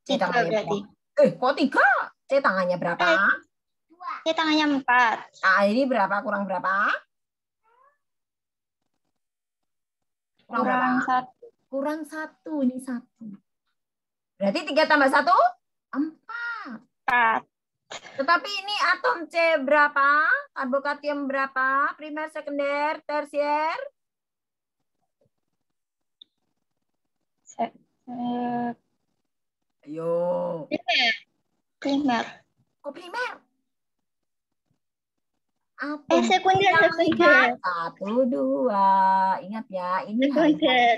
Speaker 1: C
Speaker 6: 3
Speaker 1: tangannya
Speaker 6: berarti.
Speaker 1: berapa? Kok 3? C tangannya berapa?
Speaker 6: C tangannya 4.
Speaker 1: Nah, ini berapa? Kurang berapa?
Speaker 6: Kurang 1.
Speaker 1: Kurang 1. Ini 1. Berarti 3 tambah 1? 4.
Speaker 6: 4.
Speaker 1: Tetapi ini atom C berapa? Karbokatium berapa? Primer, sekunder, tersier? Ayo.
Speaker 6: Primer.
Speaker 1: Kok primer?
Speaker 6: Sekunder, sekunder.
Speaker 1: 1, 2. Ingat ya, ini hanya ya.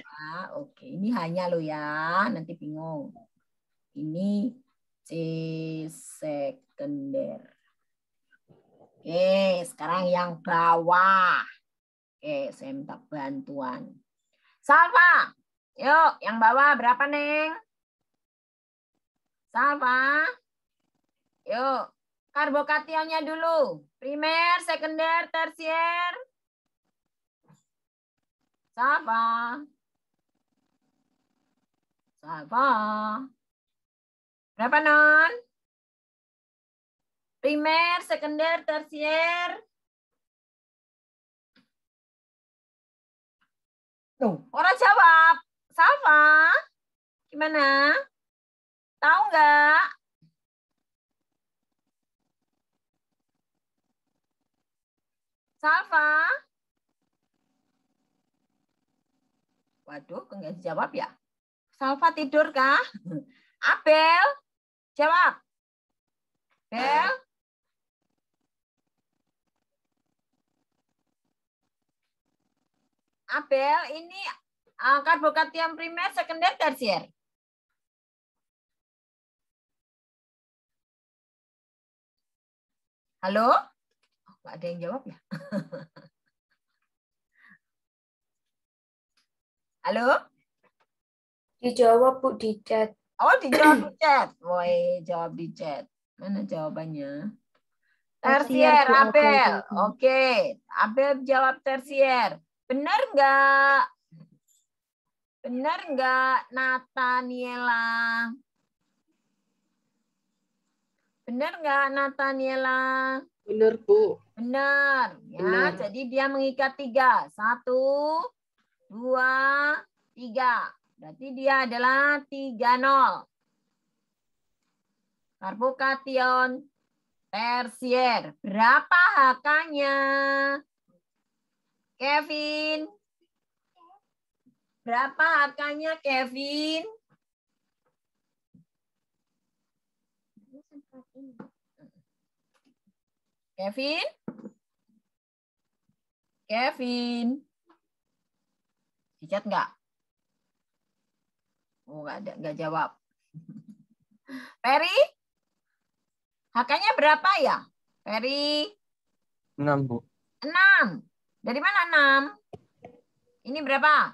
Speaker 1: Oke, ini hanya lo ya. Nanti bingung. Ini C sekunder. Oke, sekarang yang bawah. Oke, saya minta bantuan. Salva, yuk yang bawah berapa, Neng? Salva, yuk. Karbokationnya dulu. Primer, sekunder, tersier. Salva. Salva. Berapa, Non? Primer, sekunder, tersier. Tuh, orang jawab. Salva, gimana? Tahu nggak? Salva? Waduh, kok nggak dijawab ya? Salva tidur kah? Abel, jawab. Bel? Abel, ini karbokatium primer, sekunder, tersier. Halo? Oh, nggak ada yang jawab ya? Halo?
Speaker 10: Dijawab, Bu, di chat.
Speaker 1: Oh, dijawab di chat. Woi, jawab di chat. Mana jawabannya? Tersier, Abel. Oke, Abel jawab tersier. Benar nggak? Benar nggak, Nathaniela? Benar nggak, Nathaniela?
Speaker 8: Benar, Bu.
Speaker 1: Benar. Ya,
Speaker 8: Benar.
Speaker 1: jadi dia mengikat 3. 1, 2, 3. Berarti dia adalah 3-0. Karbokation tersier. Berapa HK-nya? Kevin? Berapa HK-nya, Kevin? Kevin? Kevin? Di chat nggak? Oh, nggak ada, nggak jawab. Peri? HK-nya berapa ya? Peri?
Speaker 11: 6, Bu.
Speaker 1: 6. Dari mana 6? Ini berapa?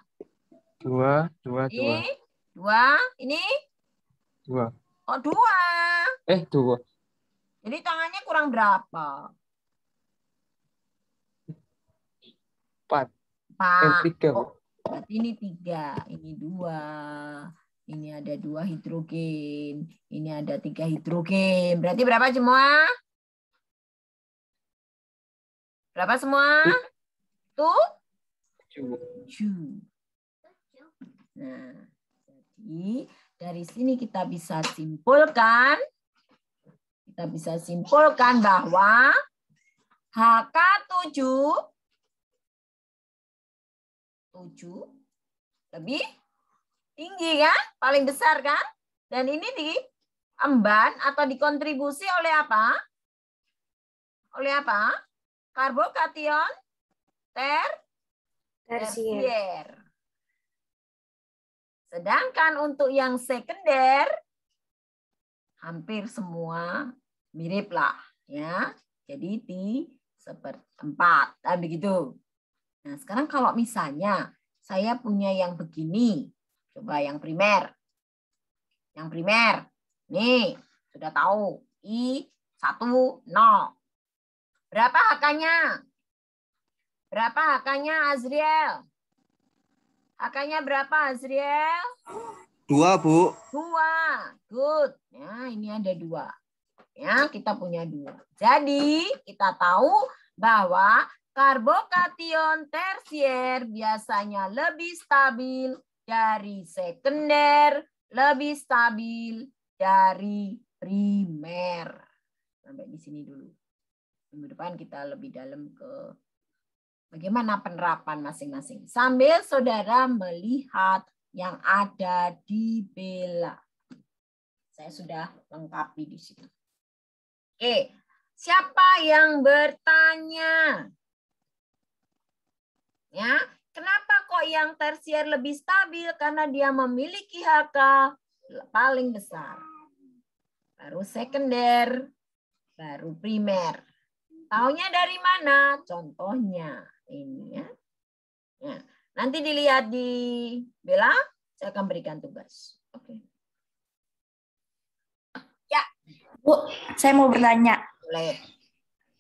Speaker 11: 2.
Speaker 1: Ini 2. Ini?
Speaker 11: 2.
Speaker 1: Oh, 2.
Speaker 11: 2.
Speaker 1: Jadi tangannya kurang berapa?
Speaker 11: 4.
Speaker 1: 3.
Speaker 11: Bu.
Speaker 1: Berarti ini 3. Ini 2. Ini ada 2 hidrogen. Ini ada 3 hidrogen. Berarti berapa semua? Berapa semua? 7. Nah, jadi dari sini kita bisa simpulkan. Bahwa HK7 lebih tinggi kan? Paling besar kan? Dan ini diemban atau dikontribusi oleh apa? Oleh apa? Karbokation tersier. Sedangkan untuk yang sekunder hampir semua mirip lah ya. Jadi seperempat. Nah, begitu. Nah, sekarang kalau misalnya saya punya yang begini. Coba yang primer. Nih, sudah tahu. I10. Berapa HK-nya? Azriel? HK-nya berapa, Azriel?
Speaker 12: 2, Bu.
Speaker 1: 2. Good. Ya, ini ada 2. Ya, kita punya 2. Jadi, kita tahu bahwa karbokation tersier biasanya lebih stabil dari sekunder, lebih stabil dari primer. Sampai di sini dulu. Minggu depan kita lebih dalam ke bagaimana penerapan masing-masing. Sambil saudara melihat yang ada di Bella. Saya sudah lengkapi di situ. Oke, siapa yang bertanya? Ya, kenapa kok yang tersier lebih stabil? Karena dia memiliki HK paling besar. Baru sekunder, baru primer. Taunya dari mana? Contohnya ini ya. Ya. Nanti dilihat di Bella, saya akan berikan tugas. Oke.
Speaker 6: Ya, Bu, saya mau bertanya.
Speaker 1: Boleh.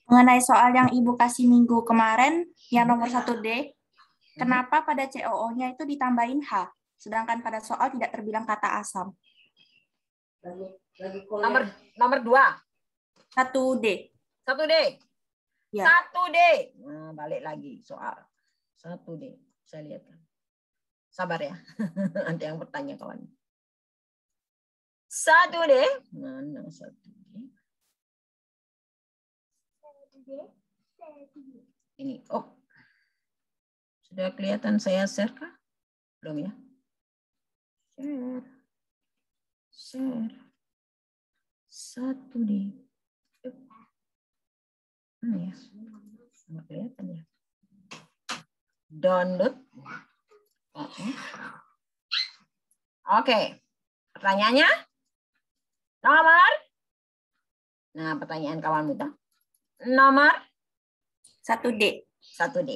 Speaker 6: Mengenai soal yang Ibu kasih minggu kemarin, yang nomor 1D, kenapa pada COO-nya itu ditambahin H, sedangkan pada soal tidak terbilang kata asam?
Speaker 1: Nomor 2.
Speaker 6: 1D.
Speaker 1: 1D.
Speaker 6: Ya.
Speaker 1: 1D. Nah, balik lagi soal 1D. Saya lihat. Sabar ya. Ada yang bertanya kawan. 1D. Mana 1D? Ini. Oh. Sudah kelihatan saya share kah? Belum ya? Share. 1D. Ya. Nggak kelihatan ya. Download. Oke. Pertanyaannya? Nomor? Nah, pertanyaan kawan muda. Nomor?
Speaker 6: 1D.
Speaker 1: 1D.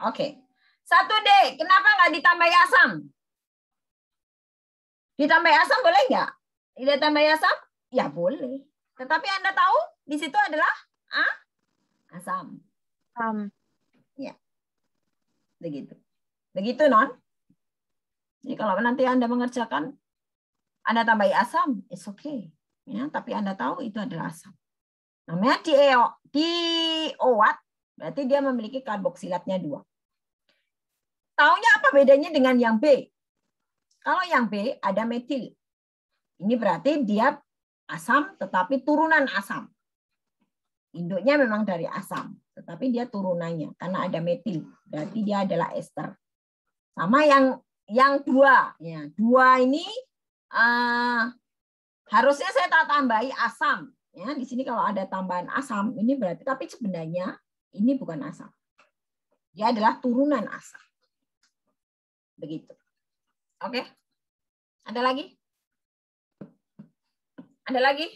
Speaker 1: Oke. 1D. Kenapa nggak ditambahi asam? Ditambahi asam boleh nggak? Tidak tambahi asam? Ya boleh. Tetapi Anda tahu di situ adalah asam. Ya. Begitu. Begitu, Non? Jadi kalau nanti Anda mengerjakan, Anda tambahi asam, it's okay. Ya, tapi Anda tahu itu adalah asam. Namanya diowat, berarti dia memiliki karboksilatnya 2. Taunya apa bedanya dengan yang B? Kalau yang B ada metil. Ini berarti dia asam, tetapi turunan asam. Induknya memang dari asam, tetapi dia turunannya karena ada metil. Berarti dia adalah ester. Sama yang 2. Ya, 2 ini harusnya saya tak tambahi asam. Ya, di sini kalau ada tambahan asam, ini berarti, tapi sebenarnya ini bukan asam. Dia adalah turunan asam. Begitu. Oke. Ada lagi? Ada lagi?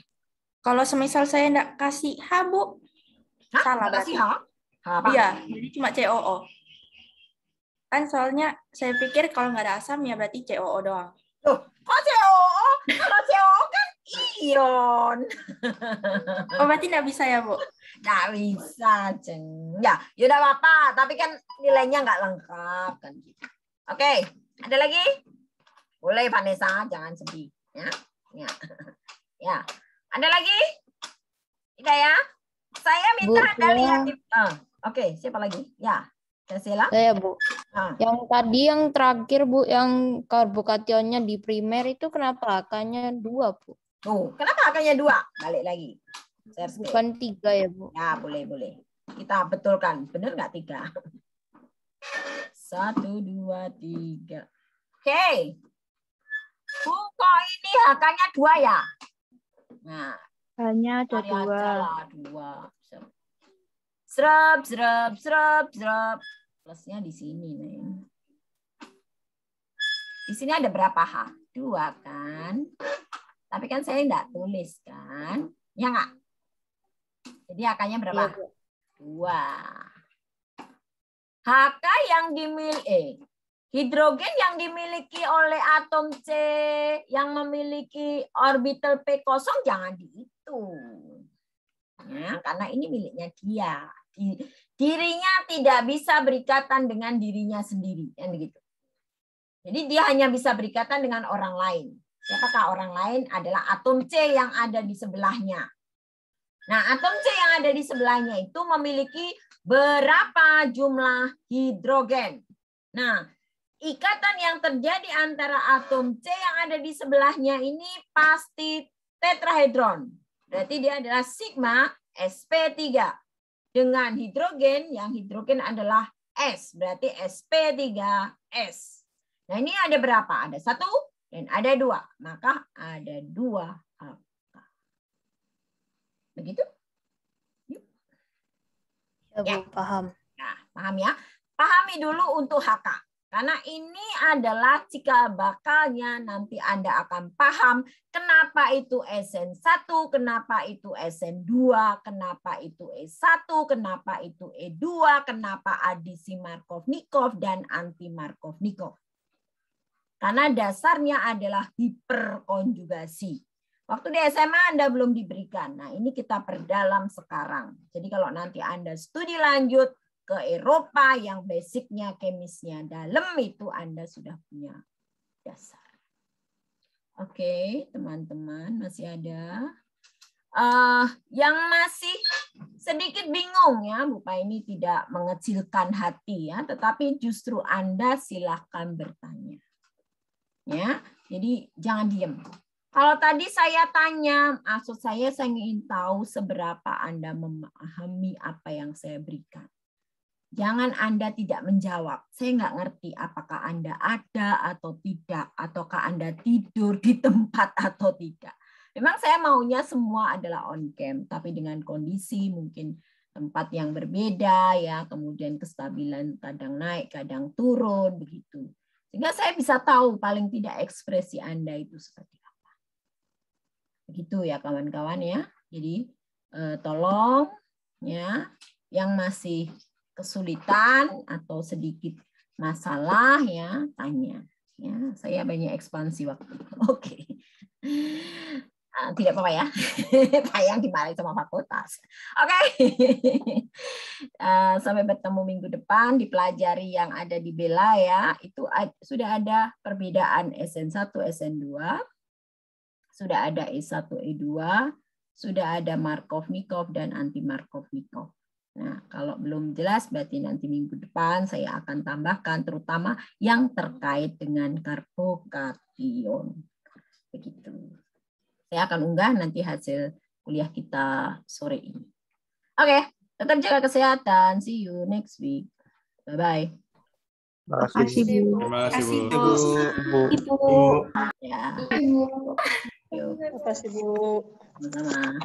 Speaker 6: Kalau semisal saya enggak kasih H, Bu. Salah
Speaker 1: kasih
Speaker 6: berarti.
Speaker 1: H apa?
Speaker 6: Iya, jadi cuma COO. Kan soalnya saya pikir kalau nggak ada asam ya berarti COO doang.
Speaker 1: Loh, kok COO? Kalau COO kan ion.
Speaker 6: Oh, berarti nggak bisa ya, Bu?
Speaker 1: Nggak bisa, Ceng. Ya, yaudah apa-apa. Tapi kan nilainya nggak lengkap. Kan gitu. Oke, ada lagi? Boleh, Vanessa. Jangan sedih. Ya. Ya. Ya. Ada lagi? Tidak ya? Saya minta Anda lihat. Oke, siapa lagi? Ya, Kasila.
Speaker 10: Saya, Bu. Yang tadi yang terakhir, Bu, yang karbokationnya di primer itu kenapa angkanya 2, Bu?
Speaker 1: Tuh, kenapa angkanya 2? Balik lagi.
Speaker 10: Bukan 3 ya, Bu?
Speaker 1: Ya, boleh. Kita betulkan. Benar nggak 3? 1, 2, 3. Oke. Bu, kok ini angkanya 2 ya? Nah,
Speaker 2: hanya ada 2.
Speaker 1: Serap. Plusnya di sini, Neng. Di sini ada berapa H? 2 kan? Tapi kan saya enggak tulis kan? Ya enggak? Jadi angkanya berapa? 2. HK yang dimiliki hidrogen yang dimiliki oleh atom C yang memiliki orbital P kosong jangan dihitung. Ya, karena ini miliknya dia. Dirinya tidak bisa berikatan dengan dirinya sendiri. Kan begitu. Jadi dia hanya bisa berikatan dengan orang lain. Siapakah orang lain? Adalah atom C yang ada di sebelahnya. Nah, atom C yang ada di sebelahnya itu memiliki berapa jumlah hidrogen. Nah, ikatan yang terjadi antara atom C yang ada di sebelahnya ini pasti tetrahedron. Berarti dia adalah sigma sp3 dengan hidrogen, yang hidrogen adalah S, berarti sp3s. Nah, ini ada berapa? Ada 1 dan ada 2, maka ada 2 HK. Begitu?
Speaker 10: Ya, Bu, paham.
Speaker 1: Nah, paham ya? Pahami dulu untuk HK. Karena ini adalah cikal bakalnya, nanti Anda akan paham kenapa itu SN1, kenapa itu SN2, kenapa itu E1, kenapa itu E2, kenapa adisi Markov-Nikov dan anti Markov-Nikov. Karena dasarnya adalah hiperkonjugasi. Waktu di SMA Anda belum diberikan. Nah, ini kita perdalam sekarang. Jadi kalau nanti Anda studi lanjut ke Eropa yang basicnya kemisnya dalam, itu Anda sudah punya dasar. Oke, teman-teman, masih ada yang masih sedikit bingung ya, Bu Pa ini tidak mengecilkan hati ya, tetapi justru Anda silahkan bertanya. Ya, jadi jangan diam. Kalau tadi saya tanya, maksud saya ingin tahu seberapa Anda memahami apa yang saya berikan. Jangan Anda tidak menjawab. Saya nggak ngerti apakah Anda ada atau tidak, ataukah Anda tidur di tempat atau tidak. Memang saya maunya semua adalah on cam, tapi dengan kondisi mungkin tempat yang berbeda ya, kemudian kestabilan kadang naik, kadang turun begitu. Sehingga saya bisa tahu paling tidak ekspresi Anda itu seperti apa. Begitu ya kawan-kawan ya. Jadi tolong ya yang masih kesulitan atau sedikit masalah ya tanya ya, saya banyak ekspansi waktu. Oke. Tidak apa-apa ya. Tayang dimarahin sama fakultas. Oke. Sampai bertemu minggu depan, dipelajari yang ada di Bella ya. Itu sudah ada perbedaan SN1, SN2. Sudah ada E1, E2. Sudah ada Markov-Nikov dan anti Markov-Nikov. Nah, kalau belum jelas berarti nanti minggu depan saya akan tambahkan terutama yang terkait dengan karbokation. Begitu. Saya akan unggah nanti hasil kuliah kita sore ini. Oke, tetap jaga kesehatan. See you next week. Bye-bye.
Speaker 9: Terima kasih, Bu. Terima kasih, Bu.
Speaker 1: Ya.
Speaker 8: Terima kasih, Bu.
Speaker 1: Sama-sama.